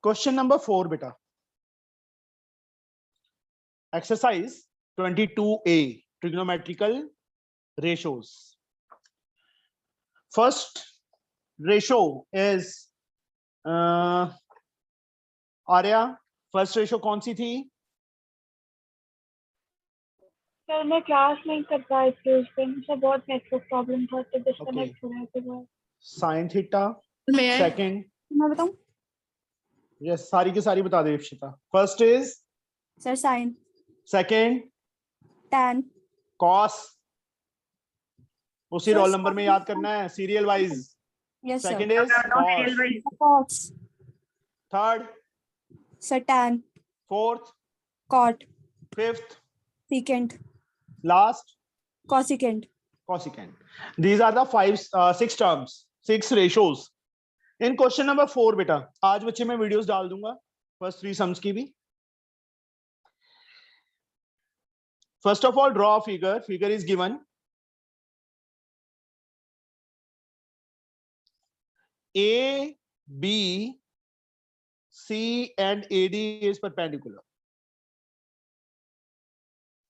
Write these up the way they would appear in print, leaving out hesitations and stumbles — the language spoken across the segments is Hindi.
क्वेश्चन नंबर 4 बेटा, exercise 22A, trigonometrical ratios. First ratio is Arya, first ratio कौन सी थी? सर मैं क्लास नहीं कर पाई थी उस दिन, मुझे बहुत नेटवर्क प्रॉब्लम था तो डिस्कनेक्ट हो रहा था। साइन थीटा सेकंड, मैं बताऊं? यस सारी की सारी बता दे Ipshita. First is sir sine, second tan, cos, उसी Sir, रोल नंबर में sin- याद करना है serial wise. Yes sir, second is cos, cos, third sir tan, fourth cot, fifth secant, last cosecant. cosecant. These are the six terms, six ratios. In question number 4 बेटा, आज बच्चे मैं वीडियोस डाल दूंगा फर्स्ट 3 सम्स की भी। First of all, draw a figure. Figure is given. A, B, C and AD is perpendicular.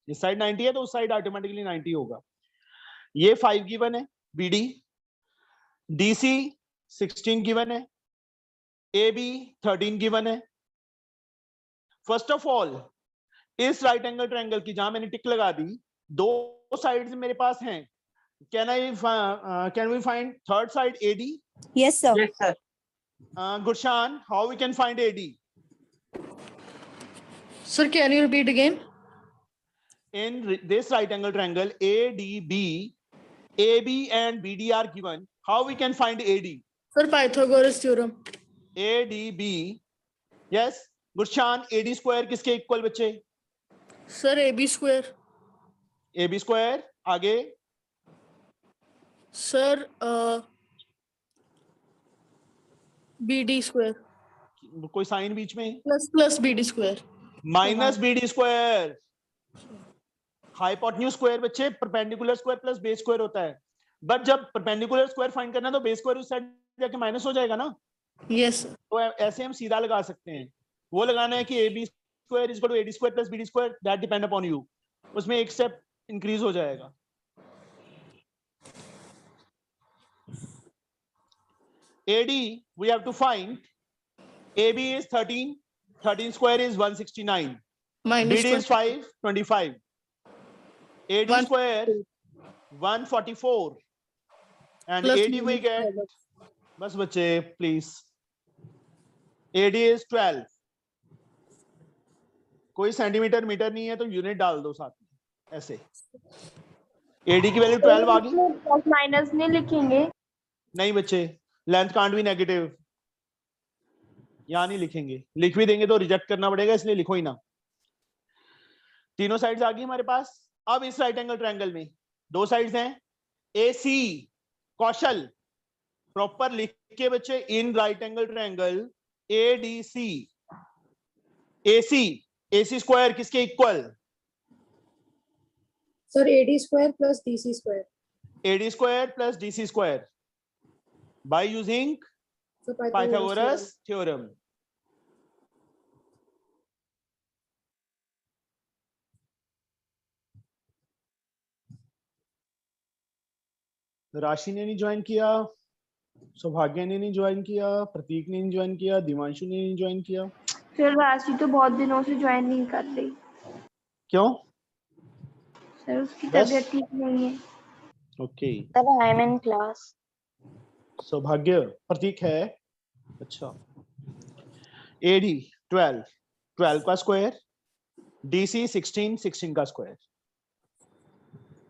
इस साइड 90 है तो उस साइड ऑटोमेटिकली 90 होगा। ये 5 गिवन है, BD, DC 16 गिवन है, AB 13 गिवन है। फर्स्ट ऑफ ऑल इस राइट एंगल ट्रायंगल की जहां मैंने टिक लगा दी, दो साइड्स मेरे पास हैं। Can we find third side AD? Yes sir. Yes, sir. Gurshan, how we can find AD? Sir, can you repeat again? In this right angle triangle ADB, AB and BD are given. How we can find AD? Sir, Pythagoras theorem. ADB, yes. Gurshan, AD square किसके इक्वल बच्चे? Sir, AB square. AB square, आगे Sir, BD square. कोई साइन बीच में? Plus BD square. Minus BD स्क्वायर। हाइपोटेन्यूज स्क्वायर बच्चे perpendicular square plus base square होता है, बट जब परपेंडिकुलर स्क्वायर फाइंड करना है तो बेस स्क्वायर उस साइड जाके माइनस हो जाएगा ना। Yes, sir. तो ऐसे हम सीधा लगा सकते हैं। वो लगाना है कि AB square is equal to AD square plus BD square, that depend upon you. उसमें एक स्टेप इंक्रीज हो जाएगा। AD we have to find, AB is 13, 13 square is 169, Minus BD is 5, 25, AD One- square 144 and Plus AD we get, बस बच्चे प्लीज, AD is 12। कोई सेंटीमीटर मीटर नहीं है तो यूनिट डाल दो साथ में ऐसे। AD की वैल्यू 12 आ गई? प्लस माइनस नहीं लिखेंगे? नहीं बच्चे, लेंथ कांट बी नेगेटिव, यहां नहीं लिखेंगे। लिख भी देंगे तो रिजेक्ट करना पड़ेगा, इसलिए लिखो ही ना। तीनों साइड्स आ गई हमारे पास। अब इस राइट एंगल ट्रायंगल में दो साइड्स हैं, AC, कौशल प्रॉपर लिख के बच्चे, in right angle triangle ADC, AC square किसके equal? Sir AD square plus DC square. AD square plus DC square by using So Pythagoras theorem. Rashi ने नहीं ज्वाइन किया, सौभाग्य ने नहीं ज्वाइन किया, प्रतीक ने नहीं ज्वाइन किया, दिवांशु ने नहीं ज्वाइन किया। सर राशि तो बहुत दिनों से ज्वाइन नहीं कर रही। क्यों? सर उसकी बस? तबीयत ठीक नहीं है। Okay. Sir I am in class. सौभाग्य, प्रतीक है, अच्छा। AD 12, 12 का स्क्वायर, DC 16, 16 का square,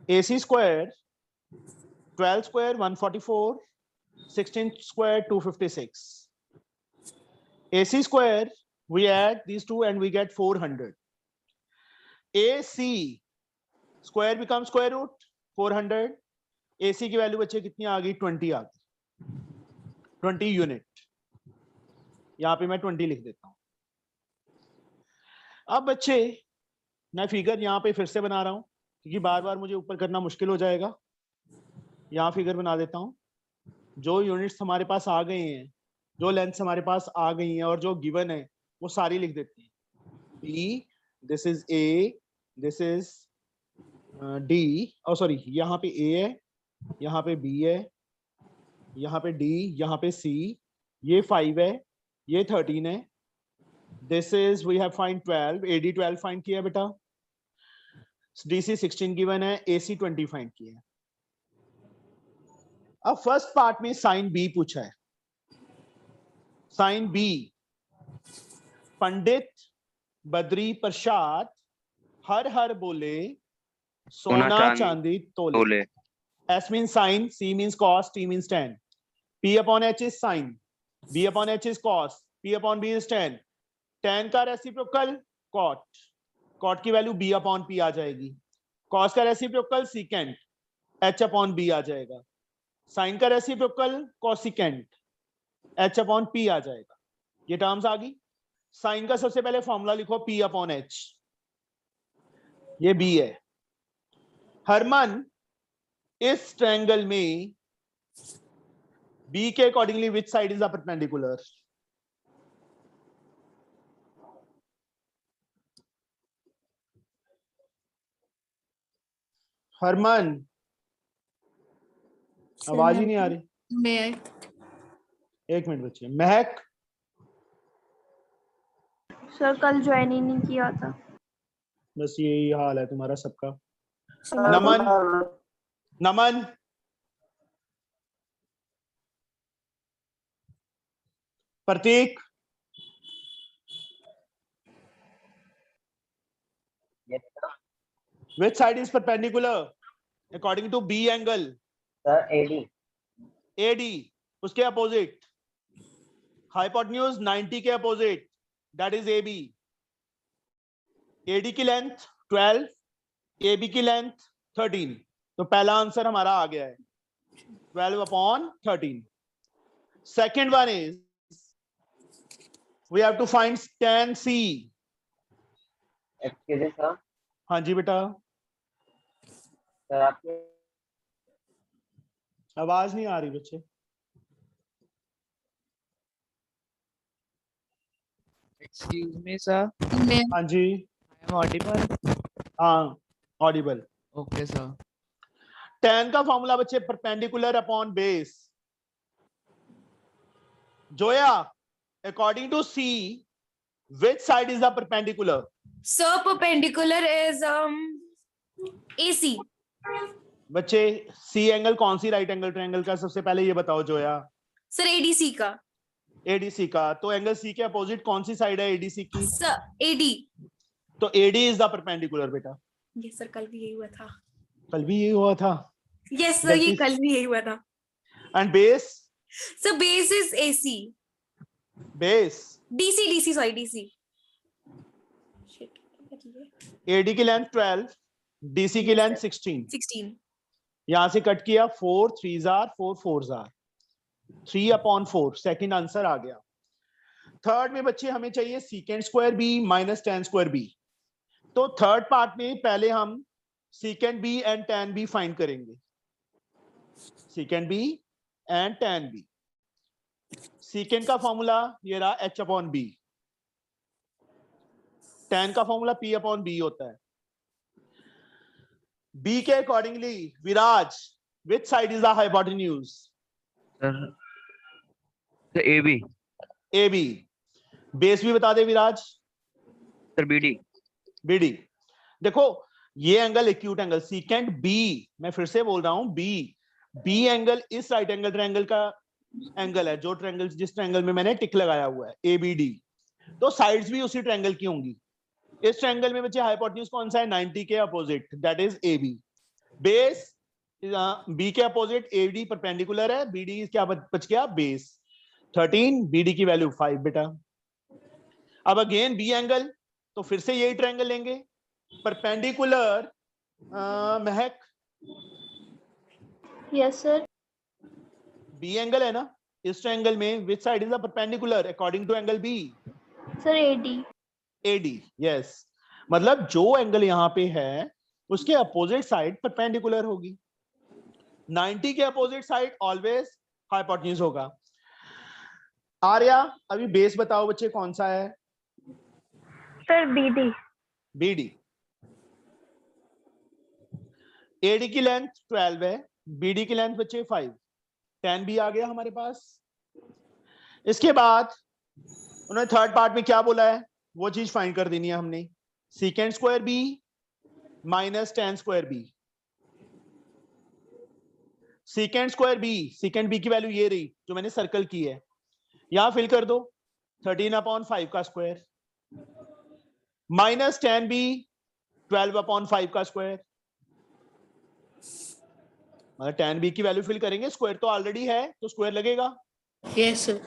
AC square 12 square 144, 16 square 256, AC square we add these two and we get 400, AC square becomes square root 400, AC की वैल्यू बच्चे कितनी आ गई? 20 आ गई, 20 यूनिट। यहां पे मैं 20 लिख देता हूं। अब बच्चे मैं फिगर यहां पे फिर से बना रहा हूं क्योंकि बार बार मुझे ऊपर करना मुश्किल हो जाएगा। यहां फिगर बना देता हूं। जो यूनिट्स हमारे पास आ गए हैं जो लेंथ हमारे पास आ गई है और जो गिवन है वो सारी लिख देते हैं. B, this is A, this is D. Oh sorry, यहाँ पे A है, यहाँ पे B है, यहाँ पे D, यहाँ पे C. ये 5 है, ये 13 है. This is we have find 12. AD 12 find किया बेटा. DC 16 गिवन है, AC 20 फाइंड किया है. अब फर्स्ट पार्ट में साइन बी पूछा है. साइन बी, पंडित बद्री प्रसाद हर हर बोले सोना चांदी तोले. S means sin, C means cos, T means tan. P upon H is sin, B upon H is cos, P upon B is tan. Tan का रेसिप्रोकल cot, cot की वैल्यू B upon P आ जाएगी. cos का reciprocal secant, H upon B आ जाएगा. साइन का reciprocal cosecant, H upon P आ जाएगा. ये टर्म्स आ गई. साइन का सबसे पहले फॉर्मूला लिखो P अपॉन H. ये B है. हरमन इस ट्रायंगल में B के accordingly which side is the perpendicular? Harman, आवाज ही नहीं आ रही. May I? एक मिनट बच्चे. महक, सर कल ज्वाइन ही नहीं किया था. बस यही हाल है तुम्हारा सबका. नमन, नमन, प्रतीक, which side is perpendicular according to B angle? Sir, AD. AD, उसके अपोजिट. हाइपोटेन्यूज 90 के opposite, that is AB. AD की लेंथ 12, AB की लेंथ 13. तो पहला आंसर हमारा आ गया है 12 upon 13. Second one is we have to find tan C. Excuse me, sir. हाँ जी बेटा, Sir, आपके आवाज नहीं आ रही बच्चे. Excuse me, sir. May हाँ जी, I am audible. हाँ ऑडिबल. Okay, sir. tan का फॉर्मूला बच्चे perpendicular upon base. Zoya, according to C which side is the perpendicular? Sir, perpendicular is AC. बच्चे सी एंगल कौन सी राइट एंगल ट्रायंगल का? सबसे पहले ये बताओ जोया. Sir, ADC का. एडीसी का. तो एंगल सी के अपोजिट कौन सी साइड है एडीसी की? Sir, AD. तो एडी इज द परपेंडिकुलर बेटा. Yes, sir, कल भी यही हुआ था. कल भी ये हुआ था. Yes, sir, ये That is- कल भी यही हुआ था. And base, Sir, base is AC. Base DC, sorry, DC. Shit. AD की लेंथ 12, डीसी की लेंथ 16. 16. यहां से कट किया 4 3s are 4 4s are 3 upon 4. Second answer आ गया. थर्ड में बच्चे हमें चाहिए secant square B minus tan square B. तो थर्ड पार्ट में पहले हम secant B and tan B find करेंगे. Secant B and tan B. Secant का फॉर्मूला ये रहा h अपॉन बी. tan का फॉर्मूला p अपॉन बी होता है. b के accordingly Viraj which side is the hypotenuse? Sir. Sir, AB. AB. बेस भी बता दे विराज. Sir, BD. BD. देखो ये angle acute angle secant B, मैं फिर से बोल रहा हूं बी एंगल इस राइट एंगल ट्रायंगल का एंगल है, जो ट्रायंगल जिस ट्रायंगल में मैंने टिक लगाया हुआ है ABD. तो साइड्स भी उसी ट्रायंगल की होंगी. इस ट्रायंगल में बच्चे हाइपोटेन्यूज कौन सा है? 90 के opposite, that is AB. Base B के अपोजिट AD परपेंडिकुलर है, BD क्या बच गया? बेस 13, BD की वैल्यू 5 बेटा. अब अगेन B एंगल, तो फिर से यही ट्रायंगल लेंगे परपेंडिकुलर. महक, यस सर. B एंगल है ना इस ट्रायंगल में, which side is the perpendicular according to angle B? Sir AD. AD. Yes, मतलब जो एंगल यहाँ पे है उसके अपोजिट साइड परपेंडिकुलर होगी. 90 के अपोजिट साइड ऑलवेज हाइपोटेन्यूज होगा. आर्या अभी बेस बताओ बच्चे कौन सा है? Sir BD. BD. AD की लेंथ 12 है, BD की लेंथ बच्चे 5, 10 भी आ गया हमारे पास। इसके बाद उन्होंने थर्ड पार्ट में क्या बोला है वो चीज फाइंड कर देनी है हमने। Secant square B minus ten square B. Secant square B, secant B की वैल्यू ये रही जो मैंने सर्कल की है, यहां फिल कर दो 13/5 का स्क्वायर माइनस 10b 12/5 का स्क्वायर। मतलब 10b की वैल्यू फिल करेंगे, स्क्वायर तो ऑलरेडी है तो स्क्वायर लगेगा। Yes, sir.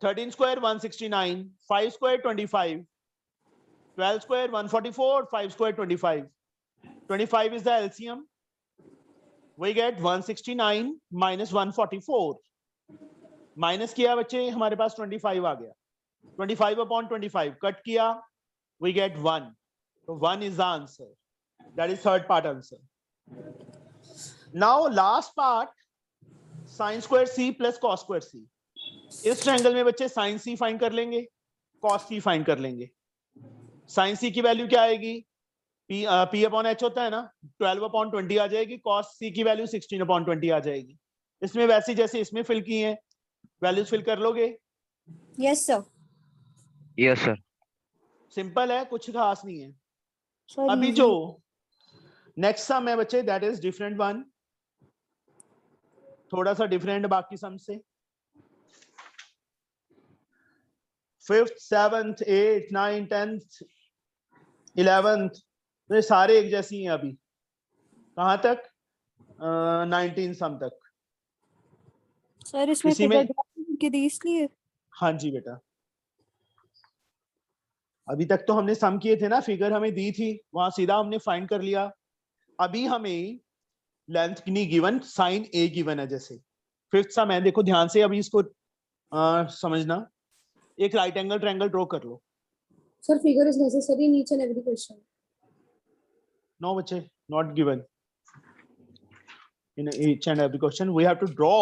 13 square 169, 5 square 25, 12 square 144, 5 square 25, 25 is the LCM. We get 169 minus 144, minus किया बच्चे हमारे पास 25 आ गया, 25/25 कट किया, we get 1, so 1 is the answer. That is third part answer. Now last part, sin square c plus cos square c. इस ट्रायंगल में बच्चे sin c फाइंड कर लेंगे, cos c फाइंड कर लेंगे। sin c की वैल्यू क्या आएगी? p/h होता है ना, 12/20 आ जाएगी। cos c की वैल्यू 16/20 आ जाएगी। इसमें वैसे जैसे इसमें फिल की है वैल्यूज फिल कर लोगे? Yes, sir. Yes, sir. Simple है, कुछ खास नहीं है। Sir, अभी easy. जो नेक्स्ट सम है बच्चे दैट इज डिफरेंट वन, थोड़ा सा डिफरेंट बाकी सम से। 5th 7th 8th 9th 10th 11th ये सारे एक जैसी हैं अभी। कहां तक? 19 सम तक। Sir, इसमें इसी में- figure के दी इसलिए। हाँ जी बेटा, अभी तक तो हमने सम किए थे ना, फिगर हमें दी थी वहां सीधा हमने फाइंड कर लिया। अभी हमें लेंथ नहीं गिवन, साइन ए गिवन है। जैसे 5th सम है, देखो ध्यान से अभी इसको समझना। एक राइट एंगल ट्रायंगल ड्रॉ कर लो। Sir, figure is necessary in each and every question. No बच्चे, not given in each and every question. We have to draw.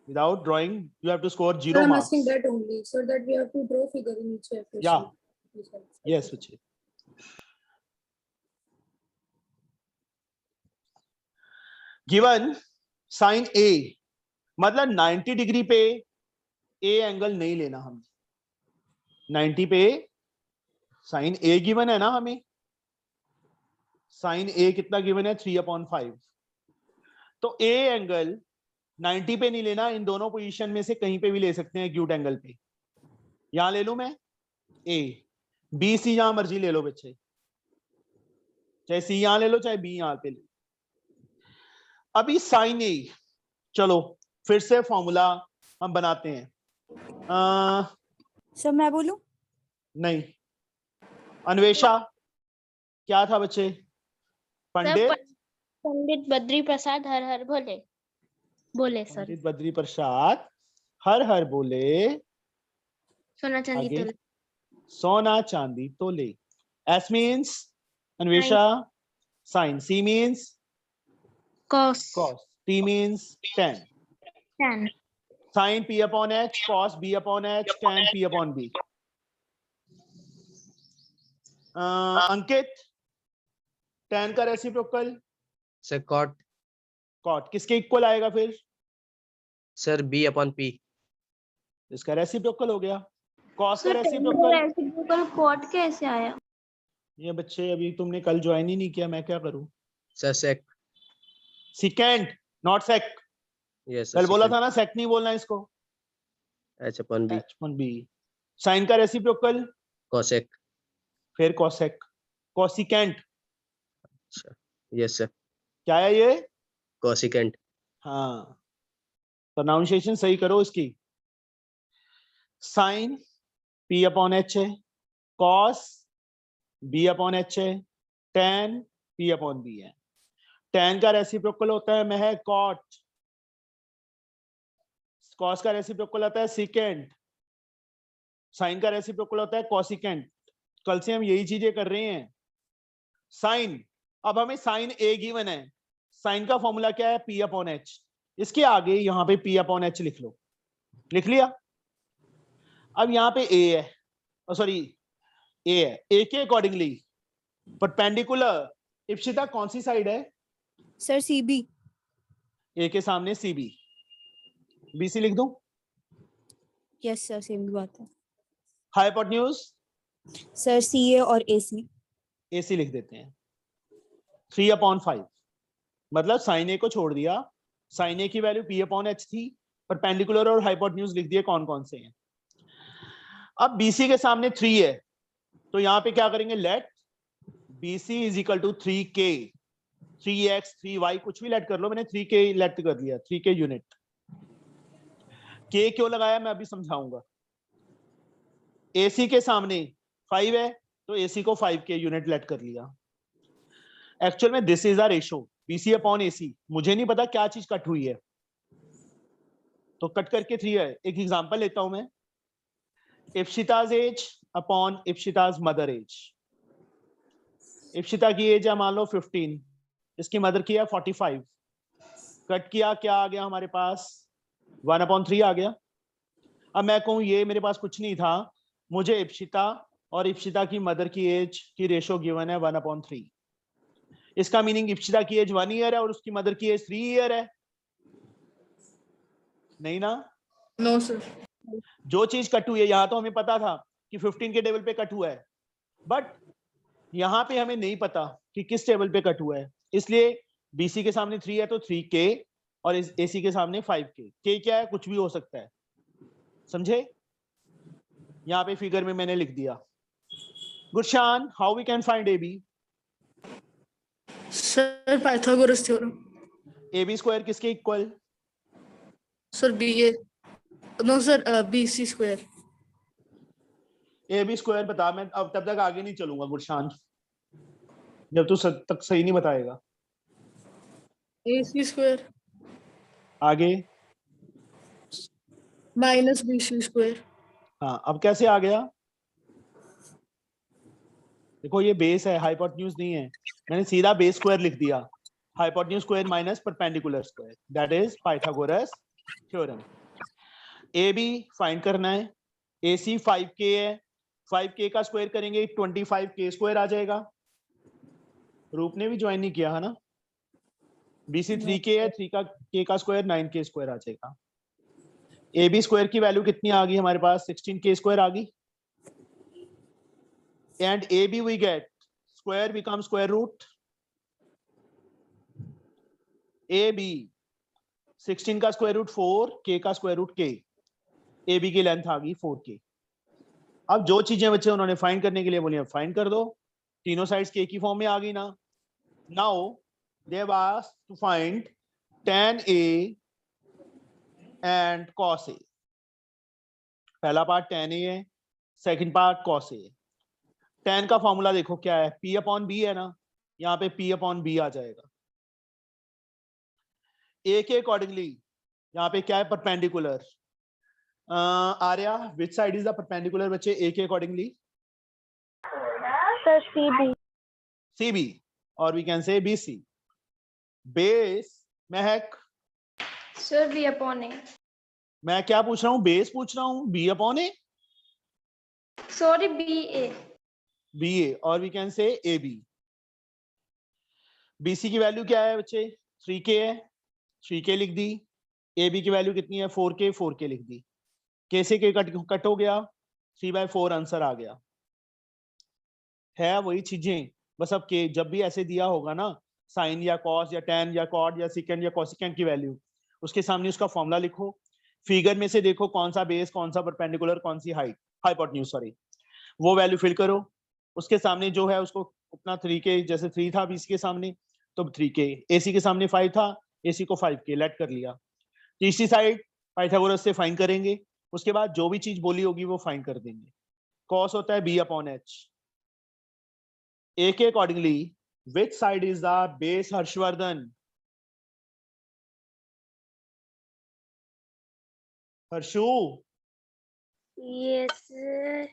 Without drawing you have to score Sir, 0 I'm marks. asking that only. Sir, that we have to draw figure in each question. Yeah. Please help. Yes बच्चे। गिवन साइन ए, मतलब 90 डिग्री पे ए एंगल नहीं लेना हमने। 90 पे साइन ए गिवन है ना हमें, साइन ए कितना गिवन है? 3/5। तो ए एंगल 90 पे नहीं लेना, इन दोनों पोजीशन में से कहीं पे भी ले सकते हैं एक्यूट एंगल पे। यहां ले लूं मैं ए, बी सी जहां मर्जी ले लो बच्चे, चाहे सी यहां ले लो चाहे बी यहां पे ले लो। अभी साइन ए, चलो फिर से फॉर्मूला हम बनाते हैं। Sir, मैं बोलूं? नहीं, अन्वेषा क्या था बच्चे? पंडित पंडित बद्री प्रसाद हर हर बोले बोले सर। पंडित बद्री प्रसाद हर हर बोले, सोना चांदी आगे? तो सोना चांदी तोले। S means Anvesha sine, C means cos cos, t means tan, tan sin p/h, cos b/h, tan p/b। अंकित, tan का रेसिप्रोकल सर कॉट cot किसके इक्वल आएगा फिर? Sir b/p। इसका रेसिप्रोकल हो गया। cos का रेसिप्रोकल, रेसिप्रोकल कॉट कैसे आया? ये बच्चे अभी तुमने कल ज्वाइन ही नहीं किया, मैं क्या करूं? Sir sec. Secant not sec. Yes कल बोला था ना सेक नहीं बोलना इसको। h/b। b। साइन का रेसिप्रोकल कोसेक। फिर कोसेक, कोसिकेंट। अच्छा यस सर, क्या है ये? कोसिकेंट। हाँ, प्रोनाउंसिएशन सही करो इसकी। साइन p/h है, कॉस b/h है, tan p/b है। tan का रेसिप्रोकल होता है महक कॉट, कॉस का रेसिप्रोकल होता है सिकेंट, साइन का रेसिप्रोकल होता है कॉसिकेंट। कल से हम यही चीजें कर रहे हैं। साइन, अब हमें साइन ए गिवन है, साइन का फॉर्मूला क्या है? p/h। इसके आगे यहाँ पे p/h लिख लो। लिख लिया? अब यहाँ पे ए है, सॉरी ए है, ए के अकॉर्डिंगली परपेंडिकुलर इप्सिता कौन सी साइड है? Sir CB. ए के सामने सीबी, बीसी लिख दूं? यस सर, सेम बात है. हाइपोटेन्यूज सर CA और AC. AC लिख देते हैं, 3/5, मतलब साइन ए को छोड़ दिया, साइन ए की वैल्यू P/H थी, परपेंडिकुलर और हाइपोटेन्यूज लिख दिए कौन कौन से हैं। अब BC के सामने 3 है, तो यहाँ पे क्या करेंगे, let BC is equal to 3K, 3x 3y कुछ भी लेट कर लो, मैंने 3K लेट कर दिया, 3K यूनिट। K क्यों लगाया मैं अभी समझाऊंगा। AC के सामने 5 है, तो AC को 5K यूनिट लेट कर लिया। एक्चुअल में this is a ratio BC/AC, मुझे नहीं पता क्या चीज कट हुई है, तो कट करके 3 है। एक एग्जांपल लेता हूं मैं, Ipsita's age upon Ipsita's mother age. Ipsita की एज है मान लो 15, इसकी मदर की है 45, कट किया, क्या आ गया हमारे पास, 1/3 आ गया। अब मैं कहूं ये मेरे पास कुछ नहीं था, मुझे इप्सिता और इप्सिता की मदर की एज की रेशो गिवन है 1/3, इसका मीनिंग इप्सिता की एज 1 ईयर है और उसकी मदर की एज 3 ईयर है, नहीं ना? No sir. जो चीज कट हुई है, यहां तो हमें पता था कि 15 के टेबल पे कट हुआ है, बट यहां पे हमें नहीं पता कि किस टेबल पे कट हुआ है, इसलिए BC के सामने 3 है तो 3K और इस AC के सामने 5K। K क्या है, कुछ भी हो सकता है, समझे? यहाँ पे फिगर में मैंने लिख दिया। Gurshan, how we can find AB? Sir Pythagoras theorem. AB square किसके equal? Sir BA, no sir BC square. AB square बता, मैं अब तब तक आगे नहीं चलूंगा गुरशान, जब तू तक सही नहीं बताएगा। AC स्क्वायर आगे माइनस BC स्क्वायर। हाँ, अब कैसे आ गया? देखो ये बेस है, हाइपोटेन्यूज नहीं है, मैंने सीधा बेस स्क्वायर लिख दिया, hypotenuse square minus perpendicular square, that is Pythagoras theorem. AB find करना है, AC 5K है, 5K का स्क्वायर करेंगे 25K स्क्वायर आ जाएगा। रूप ने भी ज्वाइन नहीं किया है ना? BC 3K है, 3K का स्क्वायर 9K स्क्वायर आ जाएगा। AB स्क्वायर की वैल्यू कितनी आ गई हमारे पास, 16K स्क्वायर आ गई। And AB we get square becomes square root AB 16 का स्क्वायर रूट 4, K का स्क्वायर रूट K, AB की लेंथ आ गई 4K। अब जो चीजें बच्चे उन्होंने फाइंड करने के लिए बोली फाइंड कर दो, तीनों साइड्स K की फॉर्म में आ गई ना। Now they was to find tan A and cos A। पहला पार्ट tan A है, सेकंड पार्ट cos A है। tan का फॉर्मूला देखो क्या है, P/B है ना, यहाँ पे P/B आ जाएगा। A के अकॉर्डिंगली यहाँ पे क्या है, perpendicular. Arya, which side is the perpendicular बच्चे A के अकॉर्डिंगली? Sir CB. CB, और we can say BC। Base Mehak, sir B/A. मैं क्या पूछ रहा हूँ, बेस पूछ रहा हूँ, B/A? Sorry BA. BA, और we can say AB। BC की वैल्यू क्या है बच्चे, 3K है, 3K लिख दी। AB की वैल्यू कितनी है, 4K, 4K लिख दी। K से K कट हो गया, 3/4 आंसर आ गया। है वही चीजें, बस अब K जब भी ऐसे दिया होगा ना, साइन या कॉस या टैन या कॉट या सिकेंड या कोसिकेंड की वैल्यू, उसके सामने उसका फॉर्मूला लिखो, फिगर में से देखो कौन सा बेस, कौन सा परपेंडिकुलर, कौन सी हाइट, हाइपोटेन्यूज सॉरी, वो वैल्यू फिल करो, उसके सामने जो है उसको अपना 3K, जैसे 3 था BC के सामने तो 3K, AC के सामने 5 था, AC को 5K लेट कर लिया। तीसरी साइड पाइथागोरस से फाइंड करेंगे, उसके बाद जो भी चीज बोली होगी वो फाइंड कर देंगे। कॉस होता है B/H। A के accordingly which side is the base, Harshvardhan? Harshu, yes sir.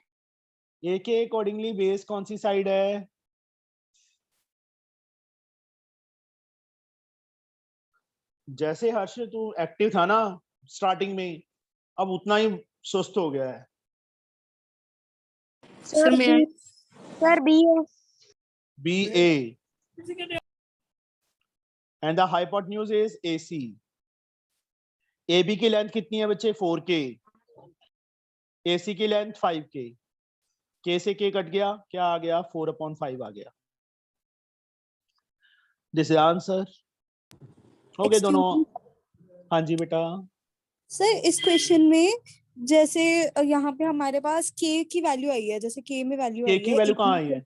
A के अकॉर्डिंगली बेस कौन सी साइड है? जैसे हर्ष तू एक्टिव था ना स्टार्टिंग में, अब उतना ही सुस्त हो गया है। Sir, may I? Sir, BA. BA. And the hypotenuse is AC. AB की लेंथ कितनी है बच्चे? 4K. AC की लेंथ 5K. K से K कट गया, क्या आ गया? 4/5 आ गया. This is answer. हो गए दोनों? हाँ जी बेटा. सर इस क्वेश्चन में जैसे यहाँ पे हमारे पास k की वैल्यू आई है, जैसे k में वैल्यू आई K है, की वैल्यू एक कहाँ आई है?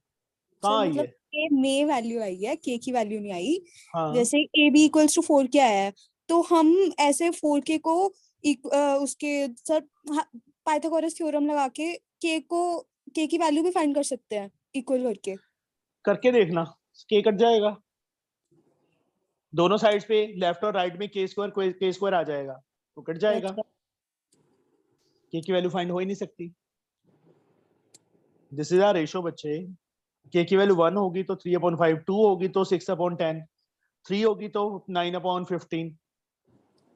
कहाँ आई मतलब है? k में वैल्यू आई है, k की वैल्यू नहीं आई. हाँ. जैसे ab इक्वल्स टू 4k आया है, तो हम ऐसे 4k को उसके सर पाइथागोरस थ्योरम लगा के k की वैल्यू भी फाइंड कर सकते हैं इक्वल करके देखना, K कट जाएगा. दोनों साइड्स पे लेफ्ट और राइट में K स्क्वायर आ जाएगा, तो कट जाएगा. K की वैल्यू फाइंड हो ही नहीं सकती. दिस इज अ रेशियो बच्चे. K की वैल्यू 1 होगी तो 3/5, 2 होगी तो 6/10, 3 होगी तो 9/15.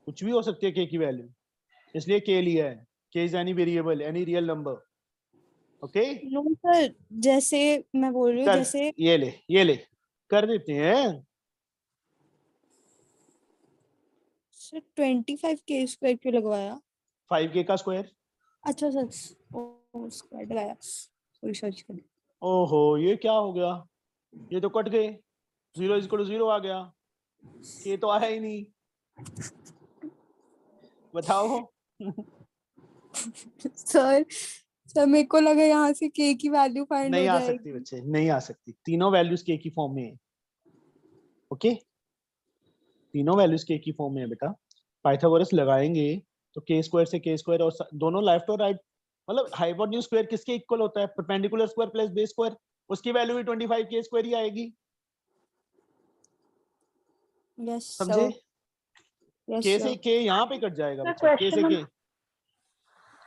कुछ भी हो सकती है K की वैल्यू, इसलिए K लिया है. K is any variable, any real number. Okay. No sir, जैसे मैं बोल रही हूँ, जैसे ये ले कर देते हैं. सर 25k स्क्वायर क्यों लगवाया? 5K का स्क्वायर. अच्छा सर, स्क्वायर लगाया, सॉरी. ओहो, ये क्या हो गया? ये तो कट गए. 0 = 0 आ गया. K तो आया ही नहीं. बताओ. सर मेरे को लगा यहाँ से k की वैल्यू फाइंड हो नहीं आ जाएगी. सकती बच्चे, नहीं आ सकती. तीनों वैल्यूज K की फॉर्म में है. ओके, तीनों वैल्यूज K की फॉर्म में है बेटा. पाइथागोरस लगाएंगे तो K स्क्वायर से K स्क्वायर, और दोनों लेफ्ट और राइट, मतलब हाइपोटेन्यूज स्क्वायर किसके इक्वल होता है? Perpendicular square plus base square. उसकी वैल्यू भी 25K स्क्वायर ही आएगी. यस समझे? यस K से सर. K यहाँ पे कट जाएगा सर, बच्चे. K से question K.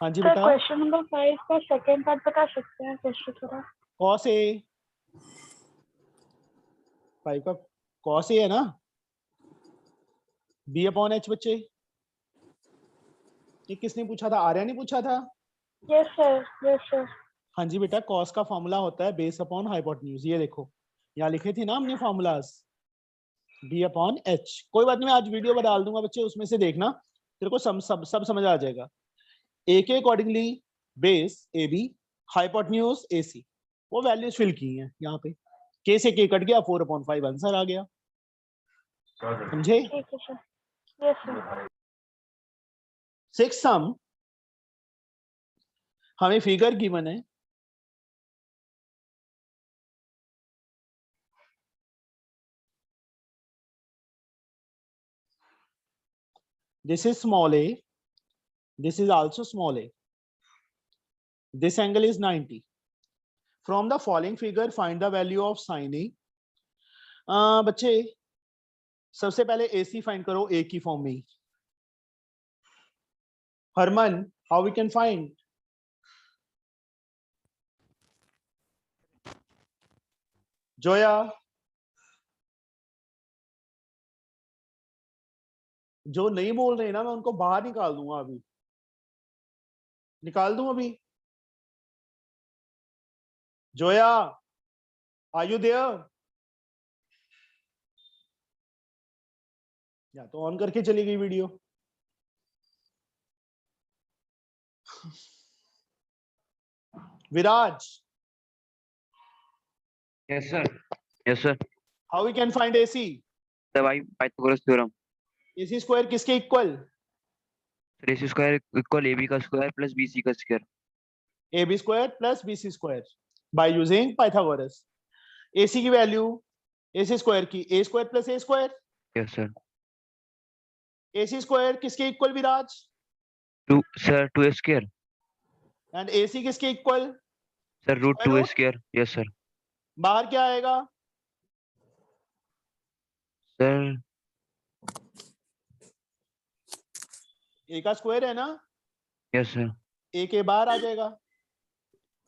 हाँ जी सर बेटा. क्वेश्चन नंबर 5 का सेकंड पार्ट बता सकते हैं क्वेश्चन थोड़ा? cos A. 5 का cos A है ना? B/H बच्चे. ये किसने पूछा था? आर्या ने पूछा था. Yes sir. हाँ जी बेटा, cos का फॉर्मूला होता है बेस अपॉन हाइपोटेन्यूज. ये देखो, यहाँ लिखे थे ना हमने फॉर्मूलाज. B/H. कोई बात नहीं, मैं आज वीडियो में डाल दूंगा बच्चे, उसमें से देखना, तेरे को सब समझ आ जाएगा. A के accordingly base AB, hypotenuse AC, वो वैल्यूज फिल की हैं यहाँ पे. K से K कट गया, 4/5 आंसर आ गया. समझे? ठीक है सर. Yes sir. 6 सम. हमें फिगर गिवन है. This is small a. This is also small a. This angle is 90. From the following figure, find the value of sin A. बच्चे सबसे पहले AC फाइंड करो A की फॉर्म में ही. Harman, how we can find? Zoya, जो नहीं बोल रहे ना, मैं उनको बाहर निकाल दूंगा अभी. निकाल दूं अभी. Zoya, are you there? या तो ऑन करके चली गई video. Viraj, Yes, sir. Yes, sir. how we can find AC? The Pythagoras theorem. AC square किसके equal? Sir, AC square equal AB का square plus BC का square. AB square plus BC square by using Pythagoras. AC की वैल्यू AC स्क्वायर की A square plus A square. Yes, sir. AC square किसके equal Viraj? 2A square. And AC किसके equal? Sir, root 2A square. Yes, sir. बाहर क्या आएगा? Sir, A का स्क्वायर है ना? yes, sir. A के बाहर आ जाएगा.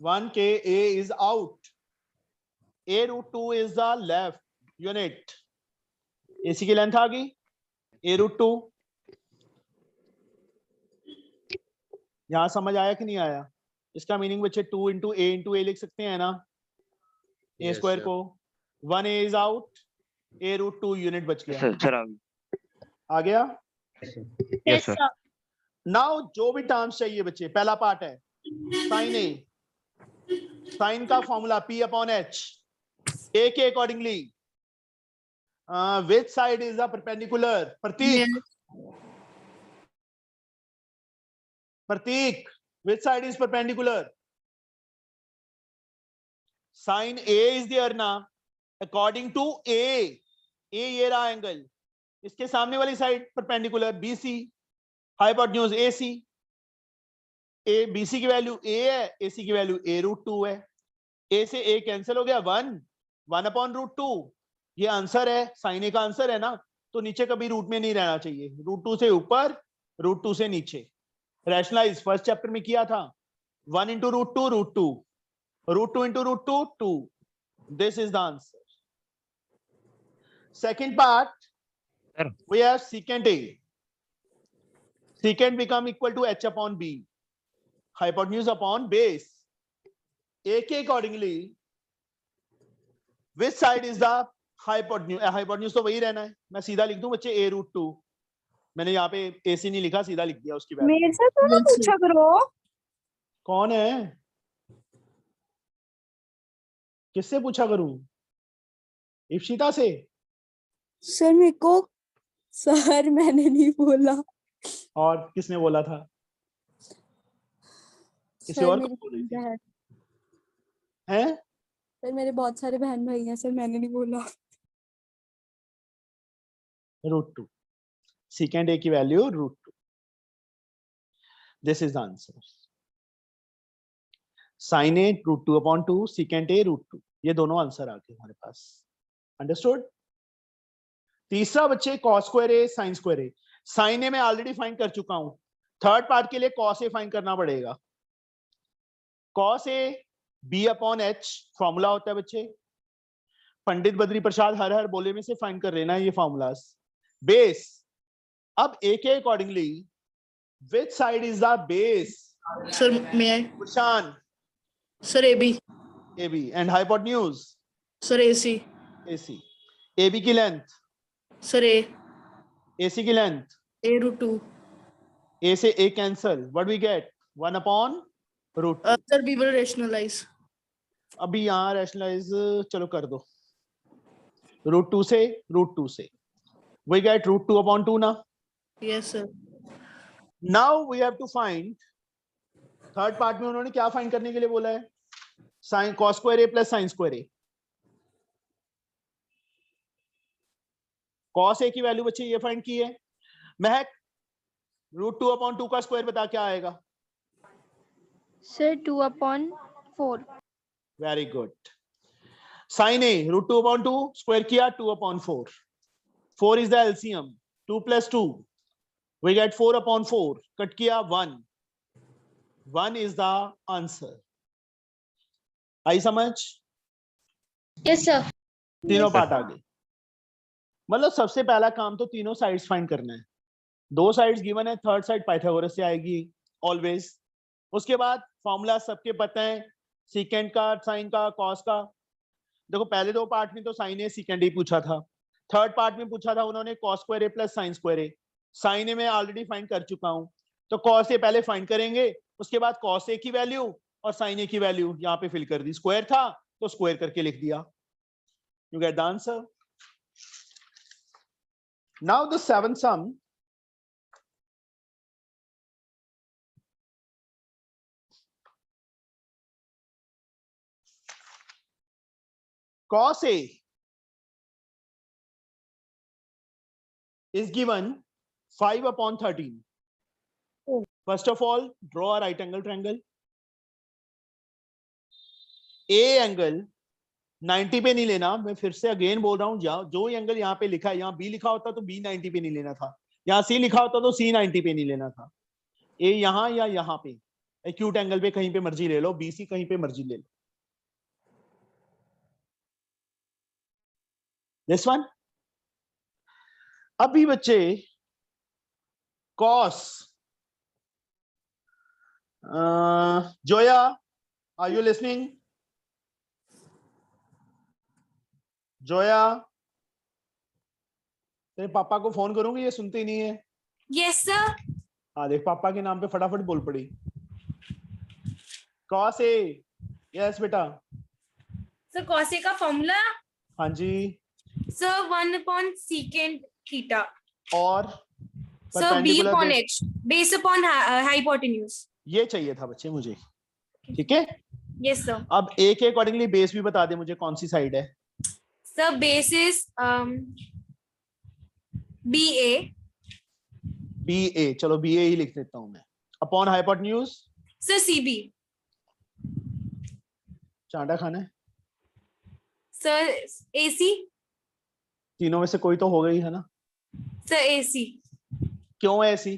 1K A is out. A root 2 is the left unit. AC की लेंथ आ गई. A root 2. यहां समझ आया कि नहीं आया? इसका मीनिंग बच्चे 2 इंटू ए लिख सकते हैं ना, ए Yes, स्क्वायर sir. को 1 A is out, A root 2 unit बच गया, सर आ गया। Yes sir. नाउ जो भी टर्म्स चाहिए बच्चे, पहला पार्ट है साइन ए, साइन का formula P upon H, A के accordingly which side is the perpendicular, Prateek, Prateek, which side is perpendicular? Sin A is there ना, according to A ये रहा एंगल, इसके सामने वाली side perpendicular BC, hypotenuse AC, BC की वैल्यू A है, AC की वैल्यू A रूट 2 है, A से A कैंसिल हो गया 1 अपॉन रूट 2, ये आंसर है, साइन ए का आंसर है ना, तो नीचे कभी रूट में नहीं रहना चाहिए, रूट 2 से ऊपर, रूट 2 से नीचे। रैशनलाइज फर्स्ट चैप्टर में किया था, 1 into root 2 root 2, root 2 into root 2 2, this is the answer. Second part, Sir. we have secant A, secant become equal to H upon B, hypotenuse upon base, A के accordingly which side is the hypotenuse, hypotenuse तो वही रहना है, मैं सीधा लिख दूं बच्चे A रूट 2, मैंने यहाँ पे AC नहीं लिखा, सीधा लिख दिया उसकी वैल्यू। मेरे से तो ना पूछा करो। कौन है, किससे पूछा करूं, इप्सिता से? सर मेरे को, सर मैंने नहीं बोला। और किसने बोला था? किसी सर और को मेरी बोल रही थी? बहन, हैं? सर मेरे बहुत सारे बहन भाई हैं, सर मैंने नहीं बोला। रूट 2, secant A की वैल्यू root 2, this is the answer. sin A root 2 upon 2, secant A root 2, ये दोनों आंसर आ गए हमारे पास, अंडरस्टूड। तीसरा बच्चे cos square A sin square A, sin A मैं ऑलरेडी फाइंड कर चुका हूं, थर्ड पार्ट के लिए cos A फाइंड करना पड़ेगा। cos A B upon H formula होता है बच्चे, पंडित बद्री प्रसाद हर हर बोले में से फाइंड कर लेना ये फॉर्मूलाज। बेस, अब A के accordingly which side is the base? Sir, may I? Kushan, Sir, AB. AB, and hypotenuse Sir, AC. AC, AB की लेंथ, Sir, A. AC की लेंथ, A root 2. A से A cancel, what we get? 1 upon root 2। Sir, we will rationalize. अभी यहाँ रैशनलाइज चलो कर दो, रूट 2 से रूट 2 से we get रूट 2 upon 2 ना। Yes, sir. Now we have to find, third part में उन्होंने क्या फाइंड करने के लिए बोला है, sine cos square A plus sine square A। cos A की वैल्यू बच्चे ये फाइंड की है, महक रूट 2 अपॉन 2 का स्क्वायर बता क्या आएगा? Sir 2/4। Very good. Sine A root 2 upon 2 square किया 2 upon 4, 4 is the LCM, 2 plus 2 we get 4 upon 4, cut किया 1 is the answer। आई समझ? Yes sir. तीनों पार्ट आ गए, मतलब सबसे पहला काम तो तीनों साइड्स फाइंड करना है, दो साइड्स गिवन है, थर्ड साइड पाइथागोरस से आएगी ऑलवेज। उसके बाद फॉर्मूला सबके पता है, सीकेंट का, साइन का, कॉस का। देखो पहले दो पार्ट में तो साइन ए सीकेंट ए पूछा था, थर्ड पार्ट में पूछा था उन्होंने कॉस स्क्वायर ए प्लस साइन स्क्वायर ए। साइन ए में ऑलरेडी फाइंड कर चुका हूं, तो कॉस ए पहले फाइंड करेंगे, उसके बाद कॉस ए की वैल्यू और साइन ए की वैल्यू यहाँ पे फिल कर दी, स्क्वायर था तो स्क्वायर करके लिख दिया। You get the answer. Now the seventh sum, cos A is given 5 upon 13. First of all, draw a right angle triangle. A angle 90 पे नहीं लेना, मैं फिर से अगेन बोल रहा हूं, जो एंगल यहाँ पे लिखा है, यहाँ B लिखा होता तो B 90 पे नहीं लेना था, यहाँ C लिखा होता तो C 90 पे नहीं लेना था। A यहाँ या यहाँ पे, एक्यूट एंगल पे कहीं पे मर्जी ले लो, BC कहीं पे मर्जी ले लो। This one, अभी बच्चे cos Zoya, are you listening? Zoya, तेरे पापा को फोन करूंगी, ये सुनते ही नहीं है। Yes, sir. हाँ देख, पापा के नाम पे फटाफट बोल पड़ी। cos A, यस बेटा। Sir, cos A का formula, हाँ जी, sir, 1 upon secant theta. और Sir, B perpendicular upon base- H, base upon hypotenuse. ये चाहिए था बच्चे मुझे, ठीक है। Yes, sir. अब A के अकॉर्डिंगली बेस भी बता दे मुझे, कौन सी साइड है। Sir, base is BA. BA, चलो BA ही लिख देता हूं मैं। Upon hypotenuse, Sir, CB. चांटा खाना है। Sir, AC. तीनों में से कोई तो हो गई है ना। Sir, AC. क्यों है AC?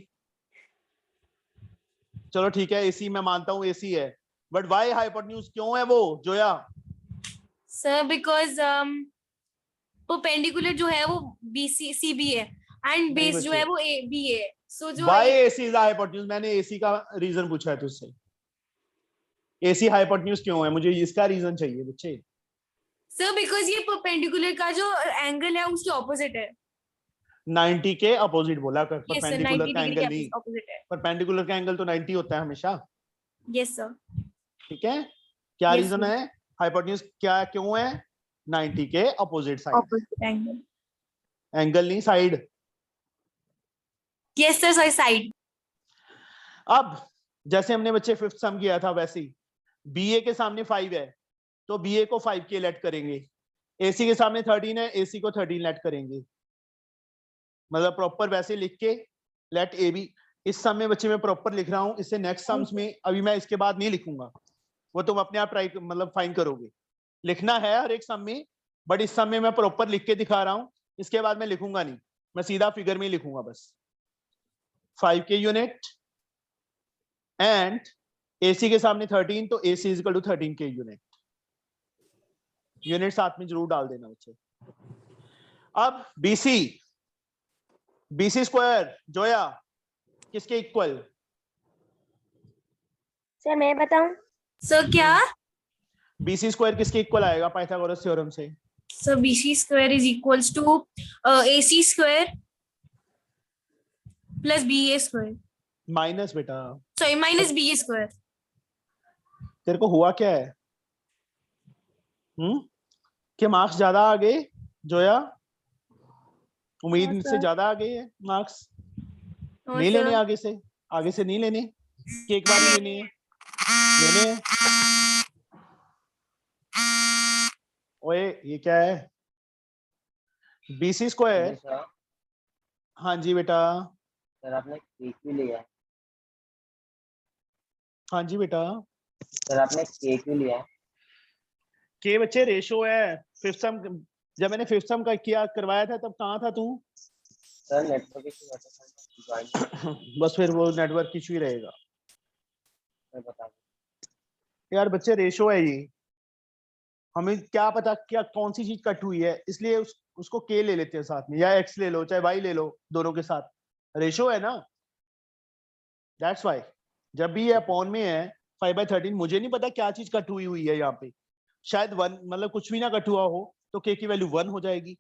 चलो ठीक है, AC मैं मानता हूँ AC है, बट वाई हाइपोटेन्यूज क्यों है वो जोया? Sir, because perpendicular जो है वो BC CB है and base जो बच्चे। है वो BA है. So जो वाई AC इज हाइपोटेन्यूज, मैंने AC का रीजन पूछा है तुझसे। AC हाइपोटेन्यूज क्यों है, मुझे इसका रीजन चाहिए बच्चे। Sir, because ये perpendicular का जो एंगल है उसके ऑपोजिट है. 90 के अपोजिट बोला कर, Yes, sir, परपेंडिकुलर 90 का degree एंगल के नहीं, opposite है. परपेंडिकुलर का एंगल तो 90 होता है हमेशा, Yes, sir. ठीक है। क्या Yes, रीजन sir. है, हाइपोटेन्यूज क्या क्यों है? 90 के opposite side, Opposite angle. Angle नहीं side. Yes, sir, sorry, side. अब जैसे हमने बच्चे फिफ्थ सम किया था वैसे ही, BA के सामने 5 है तो BA को 5 के लेट करेंगे, AC के सामने 13 है, AC को 13 लेट करेंगे, मतलब प्रॉपर वैसे लिख के लेट AB। इस सम में बच्चे मैं प्रॉपर लिख रहा हूं, इससे नेक्स्ट सम्स में अभी मैं इसके बाद नहीं लिखूंगा, वो तुम अपने आप ट्राई मतलब फाइंड करोगे। लिखना है हर एक सम में, बट इस सम में मैं प्रॉपर लिख के दिखा रहा हूं, इसके बाद मैं लिखूंगा नहीं, मैं सीधा फिगर में ही लिखूंगा बस। 5 के यूनिट एंड AC के सामने 13 तो AC इज इक्वल टू 13 के यूनिट। यूनिट साथ में जरूर डाल देना बच्चे। अब BC स्क्वायर जोया किसके इक्वल? सर मैं बताऊं? Sir, क्या? BC स्क्वायर किसके इक्वल आएगा पाइथागोरस थ्योरम से? So BC square is equals to AC square plus BA square. Minus बेटा, Sorry, minus BA square. तेरे को हुआ क्या है? कि मार्क्स ज्यादा आ गए जोया? उम्मीद हाँ, से सर। ज्यादा आ गए हैं मार्क्स? No, नहीं लेने sir. आगे से नहीं लेने, कि एक बार ही लेने हैं? लेने हैं। ओए ये क्या है? BC स्क्वायर, सर हाँ जी बेटा, सर आपने केक भी लिया है। हाँ जी बेटा। सर आपने केक भी लिया है। के बच्चे रेशो है, फिफ्थ सम जब मैंने फिफ्थ सम का किया करवाया था तब कहाँ था तू? सर नेटवर्क इशू है तो ज्वाइन बस फिर वो नेटवर्क इशू ही रहेगा मैं बता यार। बच्चे रेशो है ये, हमें क्या पता क्या कौन सी चीज कट हुई है, इसलिए उसको के ले लेते हैं साथ में, या एक्स ले लो चाहे वाई ले लो, दोनों के साथ रेशो है ना, दैट्स वाई। जब भी ये अपॉन में है 5/13, मुझे नहीं पता क्या चीज कट हुई है यहाँ पे, शायद 1 मतलब कुछ भी ना कट हुआ हो तो के की वैल्यू 1 हो जाएगी।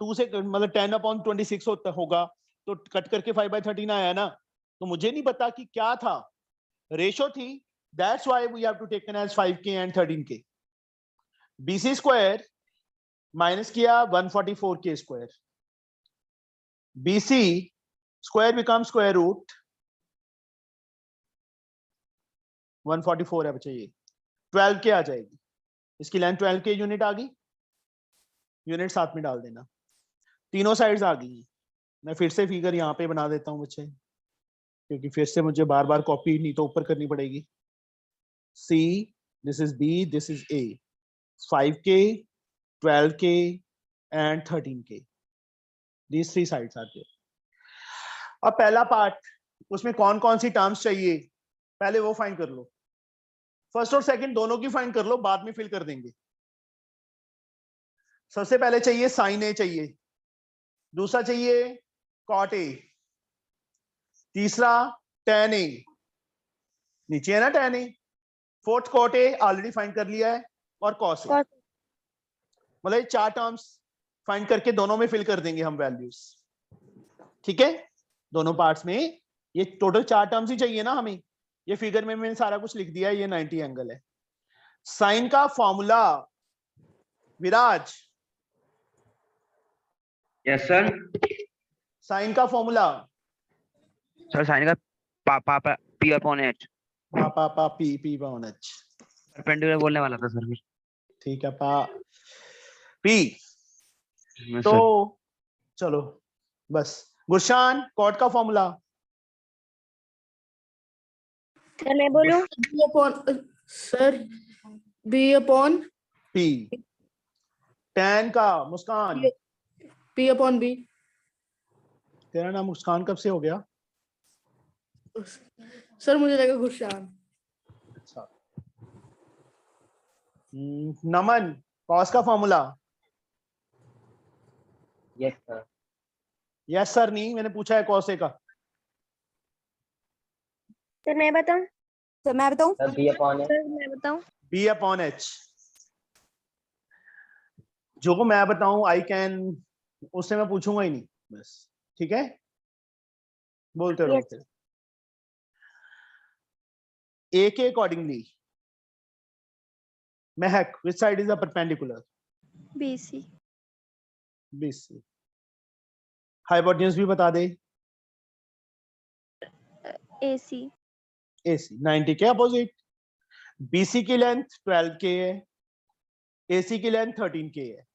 2 से मतलब 10/26 होगा तो कट करके 5/13 आया ना, तो मुझे नहीं पता कि क्या था, रेशो थी, that's why we have to taken as 5k and 13k। BC square minus किया 144k square, BC square become square root 144 है बच्चे, ये 12k आ जाएगी, इसकी लेंथ 12k यूनिट आ गई, यूनिट साथ में डाल देना, तीनों साइड्स आ गई। मैं फिर से फिगर यहाँ पे बना देता हूँ बच्चे, क्योंकि फिर से मुझे बार बार कॉपी नहीं तो ऊपर करनी पड़ेगी। C, this is B, this is A, 5k, 12k and 13k, these three sides are there। अब पहला पार्ट, उसमें कौन कौन सी टर्म्स चाहिए पहले वो फाइंड कर लो, फर्स्ट और सेकंड दोनों की फाइंड कर लो, बाद में फिल कर देंगे। सबसे पहले चाहिए साइन ए चाहिए, दूसरा चाहिए कॉट ए, तीसरा tan ए, नीचे है ना tan A, fourth cot A already find कर लिया है, और cos A, मतलब ये 4 टर्म्स फाइंड करके दोनों में फिल कर देंगे हम वैल्यूज। ठीक है, दोनों पार्ट्स में ये टोटल 4 टर्म्स ही चाहिए ना हमें। ये फिगर में मैंने सारा कुछ लिख दिया है, ये 90 एंगल है। साइन का फॉर्मूला विराज, यस सर। साइन का फॉर्मूला सर साइन का पापा पी अपॉन एच, पापा P P upon H. Perpendicular बोलने वाला था सर फिर। ठीक है पा पी। Yes, तो sir. चलो बस। गुरशान, कॉट का फॉर्मूला मैं बोलूं? B upon sir, B upon P. Tan का मुस्कान, पी अपॉन बी। तेरा नाम मुस्कान कब से हो गया? सर मुझे लगा गुरशान। अच्छा। नमन, कॉस का formula? Yes, sir. Yes sir नहीं, मैंने पूछा है कॉस ए का। सर मैं बताऊं? सर मैं बताऊं? Sir, B upon H. Sir मैं बताऊं? B upon H. जो को मैं बताऊं आई कैन, उससे मैं पूछूंगा ही नहीं बस। ठीक है, बोलते रहो Yes. फिर। ए के accordingly Mahak, which side is the perpendicular? BC. BC. Hypotenuse भी बता दे। AC. एसी 90 के अपोजिट। बीसी की लेंथ 12 के है, एसी की लेंथ 13 के है,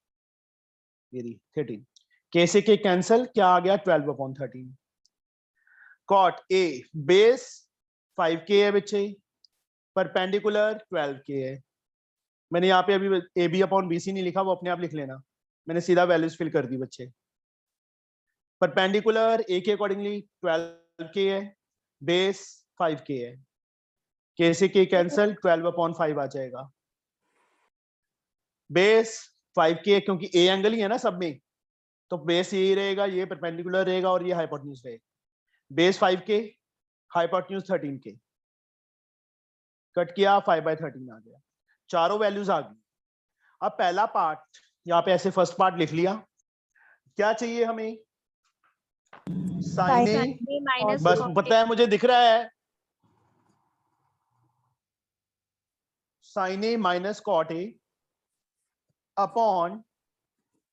मेरी 13 के से के कैंसल, क्या आ गया 12 अपॉन 13। कॉट ए बेस 5 के है बच्चे, परपेंडिकुलर 12 के है। मैंने यहाँ पे अभी ए बी अपॉन बीसी नहीं लिखा, वो अपने आप लिख लेना, मैंने सीधा वैल्यूज फिल कर दी बच्चे। परपेंडिकुलर ए के अकॉर्डिंगली 12 के है, बेस 5 के है, के से के कैंसल 12 अपॉन 5 आ जाएगा। बेस 5 के क्योंकि ए एंगल ही है ना सब में, तो बेस यही रहेगा, ये परपेंडिकुलर रहेगा और ये हाइपोटेन्यूज रहेगा। बेस 5 के, हाइपोटेन्यूज 13 के, कट किया 5/13 आ गया। चारों वैल्यूज आ गई। अब पहला पार्ट यहाँ पे ऐसे फर्स्ट पार्ट लिख लिया। क्या चाहिए हमें? साइन ए, माइनस बस पता है मुझे दिख रहा है, sine A minus cot A upon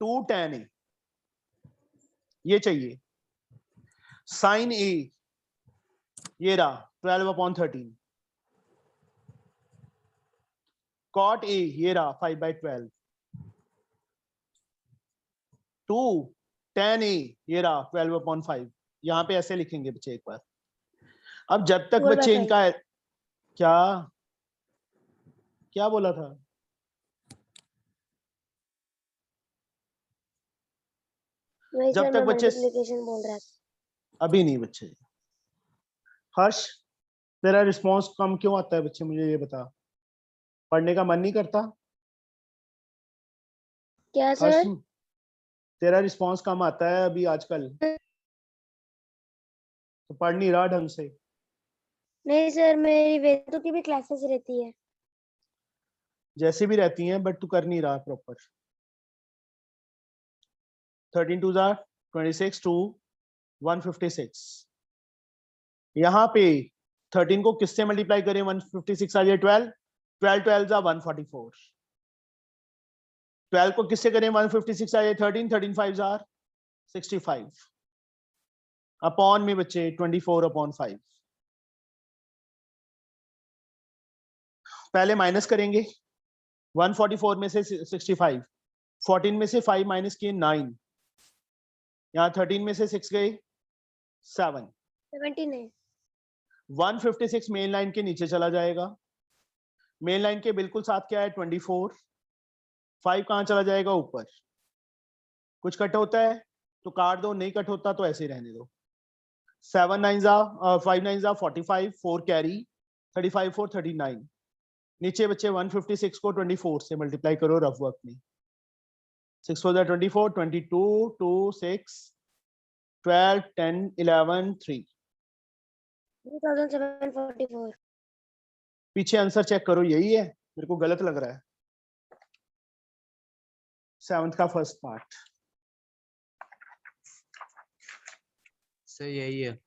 2 tan A, ये चाहिए। साइन ए ये रहा 12 अपॉन 13, कॉट ए ये रहा 5/12, 2 tan ए ये रहा 12 अपॉन 5। यहाँ पे ऐसे लिखेंगे बच्चे एक बार। अब जब तक बच्चे इनका क्या क्या बोला था? जब तक बच्चे बोल रहा है। अभी नहीं बच्चे। हर्ष, तेरा रिस्पॉन्स कम क्यों आता है बच्चे, मुझे ये बता। पढ़ने का मन नहीं करता? क्या हर्ष, तेरा रिस्पॉन्स कम आता है अभी आजकल, तो पढ़ नहीं रहा ढंग से। नहीं सर, मेरी वेदों की भी क्लासेस रहती है। जैसे भी रहती हैं बट तू कर नहीं रहा प्रॉपर। 13 2 26 2 156। यहाँ पे 13 को किससे मल्टीप्लाई करें 156 आ जाए 12, 12 12 जा 144। 12 को किससे करें 156 आ जाए 13, 13 5 जार 65 अपॉन में बच्चे 24 अपॉन 5। पहले माइनस करेंगे 144 में से 65, 14 में से 5 माइनस किए 9, यहाँ 13 में से 6 गए 7, 17 156 मेन लाइन के नीचे चला जाएगा। मेन लाइन के बिल्कुल साथ क्या है 24, 5 कहाँ चला जाएगा ऊपर। कुछ कट होता है तो काट दो, नहीं कट होता तो ऐसे ही रहने दो। 7 9 जा 5 9 जा 45, 4 कैरी 35 4 39। नीचे बच्चे 156 को 24 से मल्टीप्लाई करो रफ वर्क में। 6 4 24, 22 2 6 12 10 11 3 2744। पीछे आंसर चेक करो, यही है, मेरे को गलत लग रहा है। 7th का फर्स्ट पार्ट। सर यही है।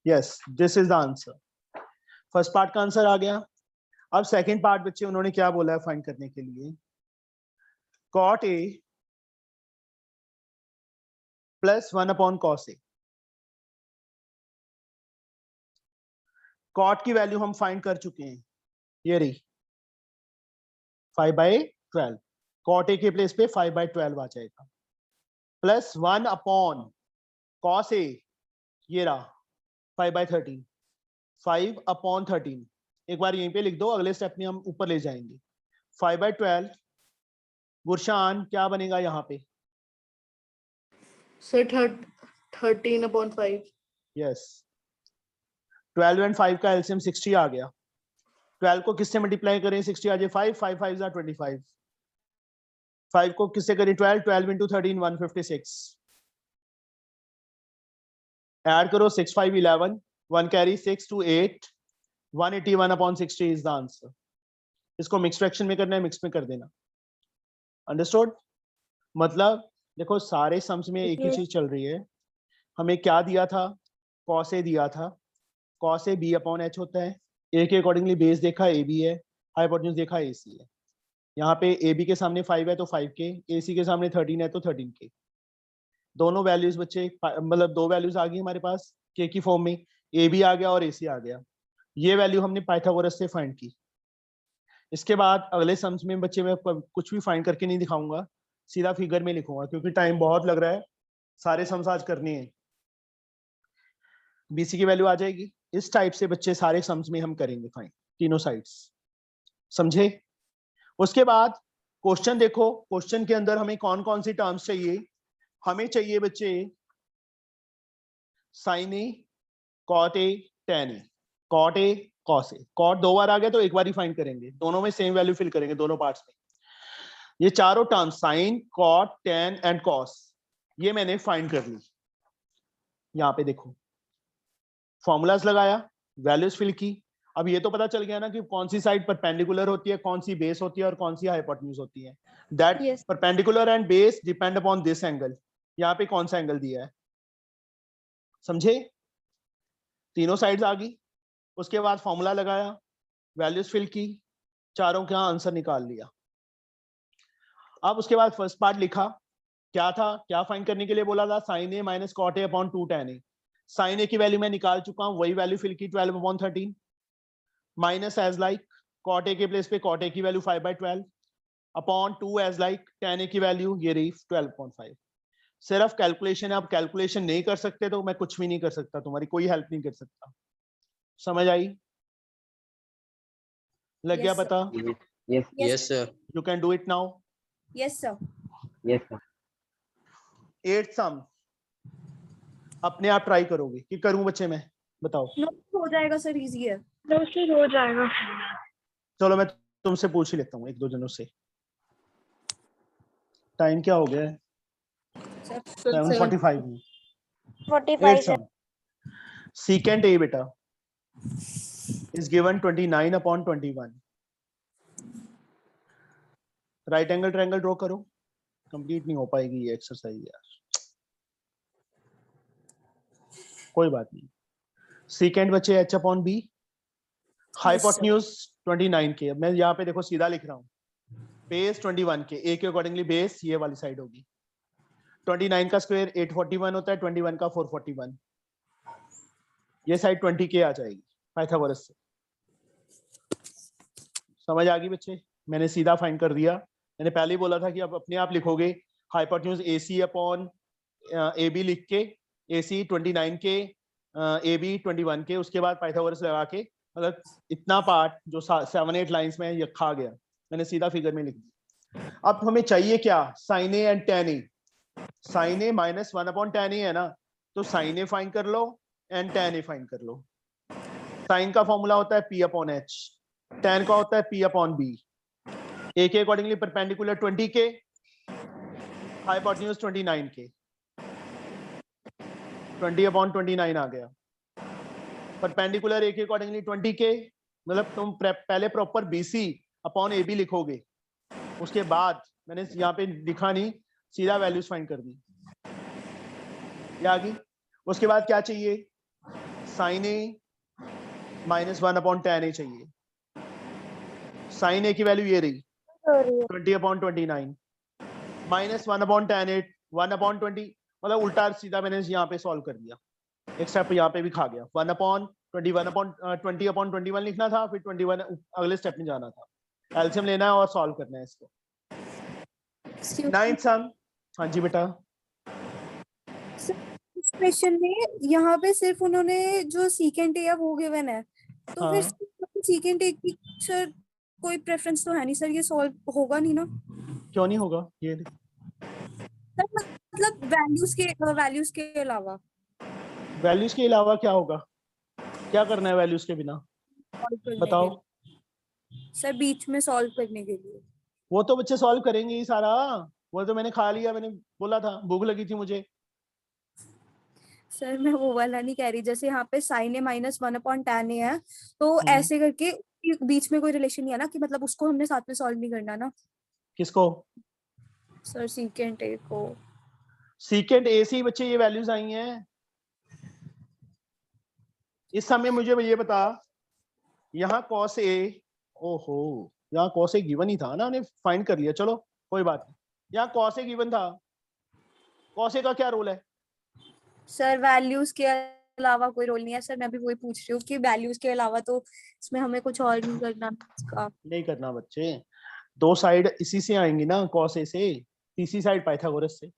Yes, this is the answer. First part का आंसर आ गया। अब सेकंड पार्ट बच्चे उन्होंने क्या बोला है फाइंड करने के लिए, cot A plus 1 cos A। cot की वैल्यू हम फाइंड कर चुके हैं, ये रही 5/12। cot A के प्लेस पे 5/12 आ जाएगा, प्लस 1 cos A, ये रहा 5/13, 5/13। एक बार यहीं पे लिख दो, अगले स्टेप में हम ऊपर ले जाएंगे। 5/12 गुरशान क्या बनेगा यहाँ पे? सर 13/5। यस, 12 एंड 5 का एलसीएम 60 आ गया। 12 को किससे मल्टीप्लाई करें? 60 आ जाए 5, 5 5 जा 25। 5 को किससे करें? 12 into 13 156। ऐड करो 6 5 11, 1 carry 6 to 8, 181/60 is the answer. इसको मिक्स फ्रैक्शन में करना है, मिक्स में कर देना। अंडरस्टूड? मतलब देखो सारे सम्स में एक ही चीज चल रही है। हमें क्या दिया था? cos A दिया था, cos A B/H होता है। A के अकॉर्डिंगली बेस देखा AB है, हाइपोटेन्यूज देखा AC है। यहाँ पे AB के सामने 5 है तो 5K, AC के सामने 13 है तो 13K। दोनों वैल्यूज बच्चे, मतलब दो वैल्यूज आ गई हमारे पास K की फॉर्म में, AB आ गया और AC आ गया। ये वैल्यू हमने पाइथागोरस से फाइंड की। इसके बाद अगले सम्स में बच्चे मैं कुछ भी फाइंड करके नहीं दिखाऊंगा, सीधा फिगर में लिखूंगा क्योंकि टाइम बहुत लग रहा है, सारे सम्स आज करने हैं। BC की वैल्यू आ जाएगी। इस टाइप से बच्चे सारे सम्स में हम करेंगे फाइंड, तीनों साइड्स, समझे? उसके बाद क्वेश्चन देखो, क्वेश्चन के अंदर हमें कौन कौन सी टर्म्स चाहिए? हमें चाहिए बच्चे sin A, cot A, tan A, cot A, cos A। cot दो बार आ गया तो एक बार ही फाइंड करेंगे, दोनों में सेम वैल्यू फिल करेंगे दोनों पार्ट्स में। ये चारों terms sin, cot, tan and cos, ये मैंने फाइंड कर ली। यहाँ पे देखो फॉर्मूलाज लगाया, वैल्यूज फिल की। अब ये तो पता चल गया ना कि कौन सी साइड परपेंडिकुलर होती है, कौन सी बेस होती है और कौन सी हाइपोटेन्यूज होती है। That perpendicular and base depend upon this angle. यहाँ पे कौन सा एंगल दिया है, समझे? तीनों साइड्स आ गई। उसके बाद फॉर्मूला लगाया, वैल्यूज फिल की, चारों का आंसर निकाल लिया। अब उसके बाद फर्स्ट पार्ट लिखा, क्या था, क्या फाइंड करने के लिए बोला था? sin A minus cot A अपॉन 2 tan A। sin A की वैल्यू मैं निकाल चुका हूं, वही वैल्यू फिल की 12/13, minus as like cot A के प्लेस पे cot A की value 5/12 upon 2 as like tan A की वैल्यू ये रही 12.5। सिर्फ कैलकुलेशन है, आप कैलकुलेशन नहीं कर सकते तो मैं कुछ भी नहीं कर सकता, तुम्हारी कोई हेल्प नहीं कर सकता। समझ आई? लग गया पता? Yes sir. You can do it now. Yes sir. Yes, sir. 8th सम अपने आप ट्राई करोगे कि करूं बच्चे? मैं बताओ। हो जाएगा सर, इजी है। दोस्ती हो जाएगा। चलो मैं तुमसे पूछ ही लेता हूँ एक दो जनों से। टाइम क्या हो गया है? 7:45 में। 45 सम secant A बेटा is given 29/21। Right angle triangle draw करो। कंप्लीट नहीं हो पाएगी ये एक्सरसाइज यार, कोई बात नहीं। secant बचे h/b, हाइपोटेन्यूज 29K। अब मैं यहाँ पे देखो सीधा लिख रहा हूँ, बेस 21K, A के अकॉर्डिंगली बेस ये वाली साइड होगी। 29 का स्क्वायर 841 होता है, 21 का 441, ये साइड 20K आ जाएगी पाइथागोरस से। समझ आ गई बच्चे? मैंने सीधा फाइंड कर दिया। मैंने पहले ही बोला था कि आप अपने आप लिखोगे हाइपोटेन्यूज AC अपॉन AB लिख के, AC 29K, AB 21K, उसके बाद पाइथागोरस लगा के, मतलब इतना पार्ट जो 7-8 लाइंस में ये खा गया, मैंने सीधा फिगर में लिख दिया। अब हमें चाहिए क्या? sin A and tan A। sin A minus 1/tan A है ना, तो sin A फाइंड कर लो एंड tan A फाइंड कर लो। sin का फॉर्मूला होता है P/H, tan का होता है P/B। A के accordingly perpendicular 20K, hypotenuse 29K, 20/29 आ गया। परपेंडिकुलर A के अकॉर्डिंगली 20K, मतलब तुम पहले प्रॉपर BC अपॉन AB लिखोगे, उसके बाद मैंने यहाँ पे लिखा नहीं, सीधा वैल्यूज फाइंड कर दी, ये आ गई। उसके बाद क्या चाहिए, sin A -1/tan A चाहिए। sin A की वैल्यू ये रही 20/29 -1/tan A 1/20, मतलब उल्टा सीधा मैंने यहाँ पे सॉल्व कर दिया, एक स्टेप यहाँ पे भी खा गया। 1/20/21 लिखना था, फिर 21 अगले स्टेप में जाना था, एलसीएम लेना है और सॉल्व करना है इसको। नाइन्थ सम, हाँ जी बेटा। इस क्वेश्चन में यहाँ पे सिर्फ उन्होंने जो सीकेंट है वो गिवन है, तो फिर सीकेंट ए की सर कोई प्रेफरेंस तो है नहीं सर, ये सॉल्व होगा नहीं ना? क्यों नहीं होगा, ये सर मतलब वैल्यूज के अलावा वैल्यूज के अलावा क्या होगा, क्या करना है वैल्यूज के बिना सॉल्व करने बताओ। के लिए। सर बीच में सॉल्व करने के लिए वो तो बच्चे सॉल्व करेंगे ही सारा, वो तो मैंने खा लिया, मैंने बोला था भूख लगी थी मुझे। सर मैं वो वाला नहीं कह रही, जैसे यहाँ पे sin A -1/tan A है, तो ऐसे करके बीच में कोई रिलेशन नहीं है ना, कि मतलब उसको हमने साथ में सॉल्व नहीं करना ना किसको, सर? सीकेंट A को। सीकेंट ए से ही बच्चे ये वैल्यूज आई हैं। इस समय मुझे ये बता, यहाँ cos A, ओहो यहाँ cos A गिवन ही था ना, हमने फाइंड कर लिया, चलो कोई बात नहीं। यहाँ cos A गिवन था, cos A का क्या रोल है? सर वैल्यूज के अलावा कोई रोल नहीं है सर, मैं भी वही पूछ रही हूँ कि वैल्यूज के अलावा तो इसमें हमें कुछ और नहीं करना इसका। नहीं करना बच्चे, दो साइड इसी से आएंगी ना, cos A से, तीसरी साइड पाइथागोरस से।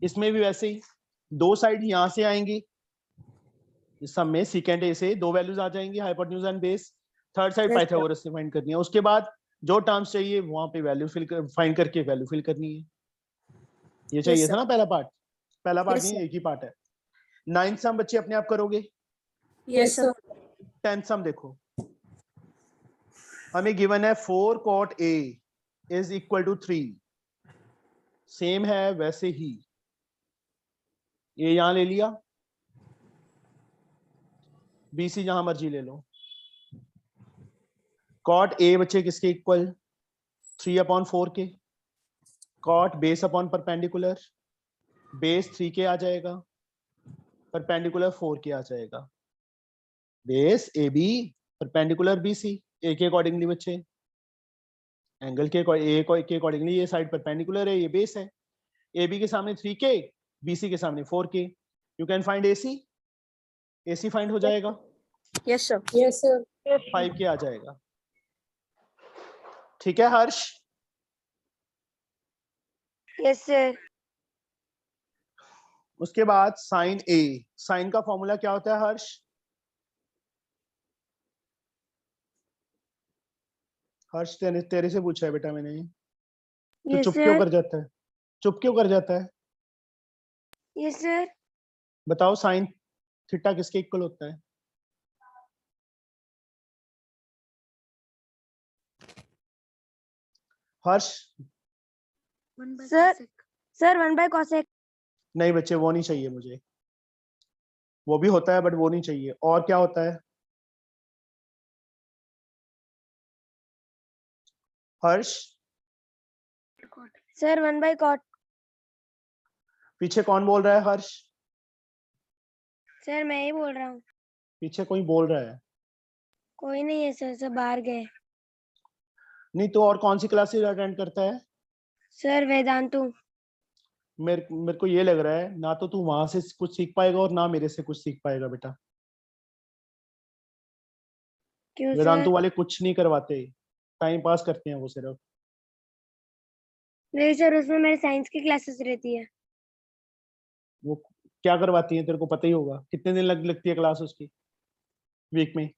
इसमें भी वैसे ही दो साइड यहाँ से आएंगी, इस सब में सीकेंट ए से दो वैल्यूज आ जाएंगी, hypotenuse and base. Third side Pythagoras से फाइंड करनी है, उसके बाद जो टर्म्स चाहिए वहां पे वैल्यू फाइंड करके वैल्यू फिल करनी है। ये चाहिए था ना पहला पार्ट, पहला पार्ट नहीं एक ही पार्ट है। 9th सम बच्चे अपने आप करोगे। Yes sir. 10th सम देखो, हमें गिवन है 4 cot A is equal to 3, same है वैसे ही, ये यहां ले लिया, BC जहां मर्जी ले लो। cot A बच्चे किसके इक्वल, 3/4 के, cot base upon perpendicular, base 3 के आ जाएगा, परपेंडिकुलर 4 के आ जाएगा, base AB perpendicular BC, A के अकॉर्डिंगली बच्चे, एंगल के अकॉर्डिंगली ये साइड परपेंडिकुलर है, ये बेस है, AB के सामने 3K, BC के सामने 4K, you can find AC find हो जाएगा, yes sir. Yes, sir. 5K आ जाएगा। ठीक है हर्ष, यस सर। उसके बाद साइन A, साइन का फॉर्मूला क्या होता है हर्ष? हर्ष तेरे से पूछा है बेटा मैंने, तो यस चुप क्यों सर। कर जाता है, चुप क्यों कर जाता है? Yes sir. बताओ साइन थीटा किसके इक्वल होता है? हर्ष सर सर 1/cosec। नहीं बच्चे वो नहीं चाहिए मुझे, वो भी होता है बट वो नहीं चाहिए। और क्या होता है हर्ष? Sir 1/cot। पीछे कौन बोल रहा है हर्ष? सर मैं ही बोल रहा हूँ। पीछे कोई बोल रहा है? कोई नहीं है सर, सब बाहर गए। नहीं तो और कौन सी क्लासेस अटेंड करता है? सर वेदांतु। मेरे को ये लग रहा है ना तो तू वहां से कुछ सीख पाएगा और ना मेरे से कुछ सीख पाएगा बेटा। क्यों वेदांतु सर? वाले कुछ नहीं करवाते, टाइम पास करते हैं वो सिर्फ। नहीं सर, उसमें मेरे साइंस की क्लासेस रहती है। वो क्या करवाती है तेरे को पता ही होगा, कितने दिन लगती है क्लास उसकी वीक में?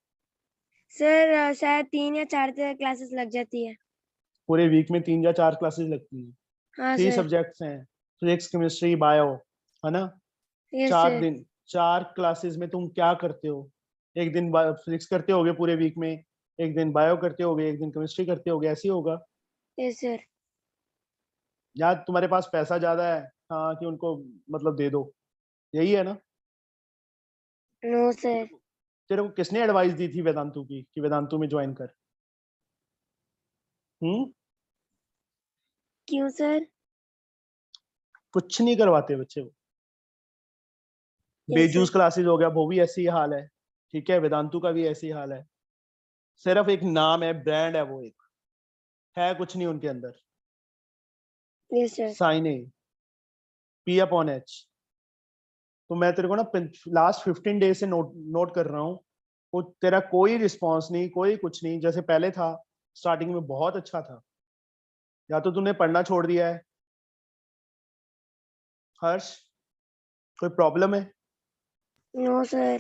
सर शायद 3 या 4 क्लासेस लग जाती है। पूरे वीक में 3 या 4 क्लासेस लगती हैं। हाँ 3 सर। सब्जेक्ट्स हैं, फिजिक्स केमिस्ट्री बायो, है ना? Yes 4 sir. दिन 4 क्लासेस में तुम क्या करते हो? एक दिन फिजिक्स करते होगे पूरे वीक में, एक दिन बायो करते होगे, एक दिन केमिस्ट्री करते होगे, ऐसे ही होगा। Yes sir. या तुम्हारे पास पैसा ज्यादा है हाँ कि उनको मतलब दे दो, यही है ना? No sir. तेरे को किसने एडवाइस दी थी वेदांतु की कि वेदांतु में ज्वाइन कर? क्यों सर? कुछ नहीं करवाते बच्चे को। बेजूस क्लासेस हो गया, वो भी ऐसी ही हाल है। ठीक है, वेदांतु का भी ऐसी हाल है। सिर्फ एक नाम है, ब्रांड है, वो एक है, कुछ नहीं उनके अंदर। Yes sir. Sine A P upon H. तो मैं तेरे को ना लास्ट 15 डेज से नोट कर रहा हूँ, वो तेरा कोई रिस्पॉन्स नहीं, कोई कुछ नहीं। जैसे पहले था स्टार्टिंग में बहुत अच्छा था, या तो तूने पढ़ना छोड़ दिया है। हर्ष, कोई प्रॉब्लम है? No sir.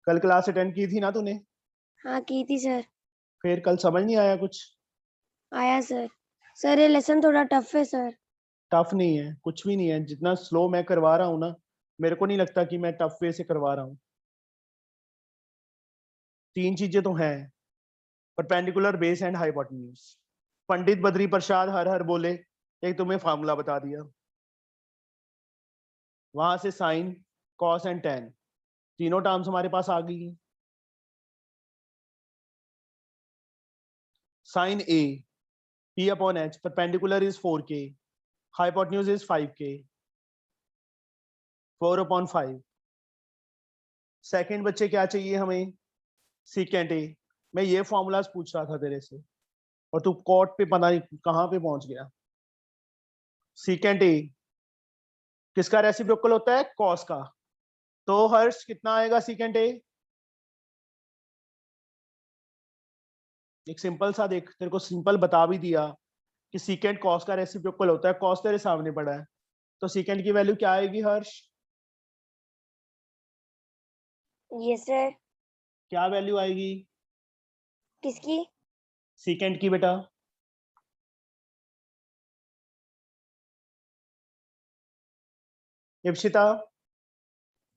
कल क्लास अटेंड की थी ना तूने? हाँ की थी सर। फिर कल समझ नहीं आया कुछ? आया सर। सर ये लेसन थोड़ा टफ है सर। टफ नहीं है, कुछ भी नहीं है। जितना स्लो मैं करवा रहा हूँ ना, मेरे को नहीं लगता कि मैं टफ वे से करवा रहा हूँ। 3 चीजें तो हैं, perpendicular, base and hypotenuse. Pandit Badri Prasad हर हर बोले, एक तुम्हें फार्मूला बता दिया, वहां से साइन, कॉस एंड टेन, तीनों टर्म्स हमारे पास आ गई। Sine A P upon H, perpendicular is 4k, hypotenuse is 5k, 4/5। Second बच्चे क्या चाहिए हमें? Secant A. मैं ये फॉर्मूलाज पूछ रहा था तेरे से और तू कॉट पे पता नहीं कहां पे पहुंच गया। सीकेंट ए किसका रेसिप्रोकल होता है? कॉस का। तो हर्ष कितना आएगा सीकेंट ए? एक सिंपल सा देख, तेरे को सिंपल बता भी दिया कि सीकेंट कॉस का रेसिप्रोकल होता है। कॉस तेरे सामने पड़ा है, तो सीकेंट की वैल्यू क्या आएगी हर्ष? Yes sir. क्या वैल्यू आएगी किसकी? सीकेंट की बेटा? Ipsita?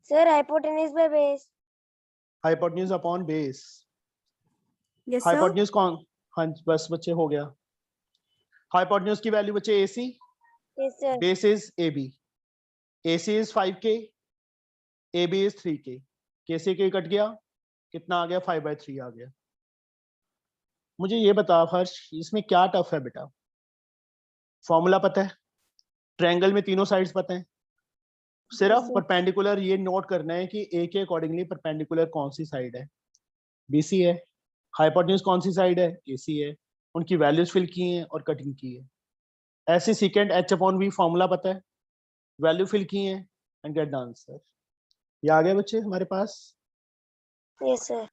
Sir hypotenuse by base. Hypotenuse upon base. Yes sir. Hypotenuse कौन? हाँ बस बच्चे, हो गया। हाइपोटेन्यूज की वैल्यू बच्चे AC, yes sir. Base is AB, AC is 5k, AB is 3k, k से k कट गया, कितना आ गया? 5/3 आ गया। मुझे ये बता हर्ष, इसमें क्या टफ है बेटा? फॉर्मूला पता है, ट्रायंगल में तीनों साइड्स पता है, सिर्फ परपेंडिकुलर ये नोट करना है कि A के अकॉर्डिंगली परपेंडिकुलर कौन सी साइड है? BC है। हाइपोटेन्यूज कौन सी साइड है? AC है। उनकी वैल्यूज फिल की हैं और कटिंग की है। ऐसे सीकेंट H/V फॉर्मूला पता है, वैल्यू फिल की है एंड गेट द आंसर। ये आ गया बच्चे हमारे पास। Yes sir.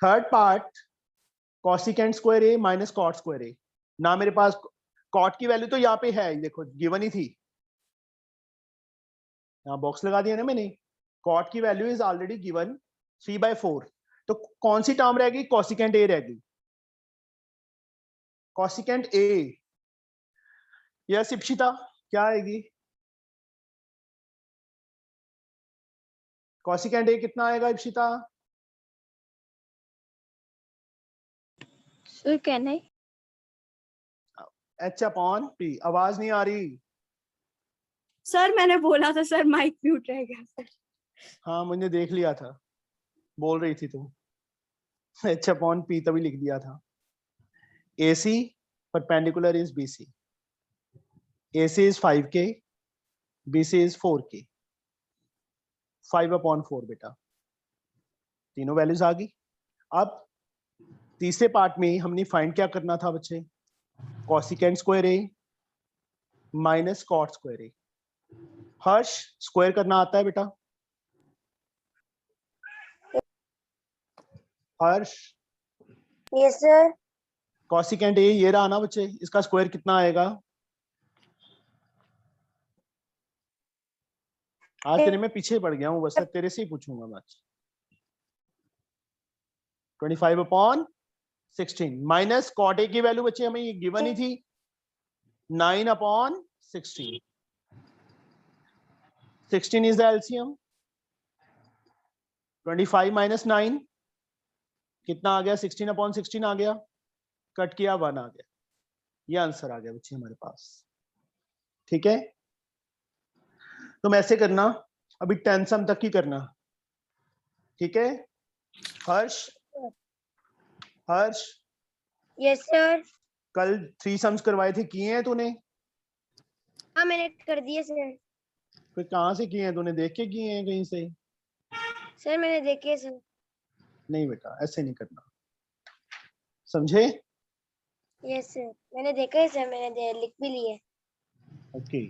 Third part, cosecant square A minus cot square A. ना मेरे पास कॉट की वैल्यू तो यहाँ पे है, देखो गिवन ही थी, यहाँ बॉक्स लगा दिया ना मैंने। कॉट की वैल्यू इज ऑलरेडी गिवन 3/4। तो कौन सी टर्म रहेगी? कॉसिकेंट ए रहेगी। कॉसिकेंट ए, यस इप्सिता, क्या आएगी? कॉसिकेंट ए कितना आएगा Ipsita? Sir can I? H/P। आवाज नहीं आ रही। सर मैंने बोला था सर, माइक म्यूट रह गया सर। हाँ मैंने देख लिया था, बोल रही थी तुम। H/P तभी लिख दिया था। AC perpendicular is BC, AC is 5k, BC is 4k, 5/4 बेटा। तीनों वैल्यूज आ गई। अब तीसरे पार्ट में हमने फाइंड क्या करना था बच्चे? Cosecant square A minus cot square A. Harsh, square करना आता है बेटा? हर्ष, यस सर। कॉसिकेंट ए ये रहा ना बच्चे, इसका स्क्वायर कितना आएगा? आज तेरे में पीछे पड़ गया हूँ, बस तेरे से ही पूछूंगा मैं। 25/16 माइनस कॉट ए की वैल्यू बच्चे हमें ये गिवन ही थी, 9/16। 16 is the LCM। 25 minus 9 कितना आ गया? 16/16 आ गया, कट किया 1 आ गया। ये आंसर आ गया बच्चे हमारे पास। ठीक है, तुम ऐसे करना, अभी 10 सम तक ही करना। ठीक है हर्ष? हर्ष यस सर। कल 3 सम्स करवाए थे, किए हैं तूने? हाँ मैंने कर दिए सर। फिर कहाँ से किए हैं तूने, देख के किए हैं कहीं से? सर मैंने देखे सर। नहीं बेटा ऐसे नहीं करना, समझे? यस सर मैंने देखा है सर, मैंने लिख भी लिए। ओके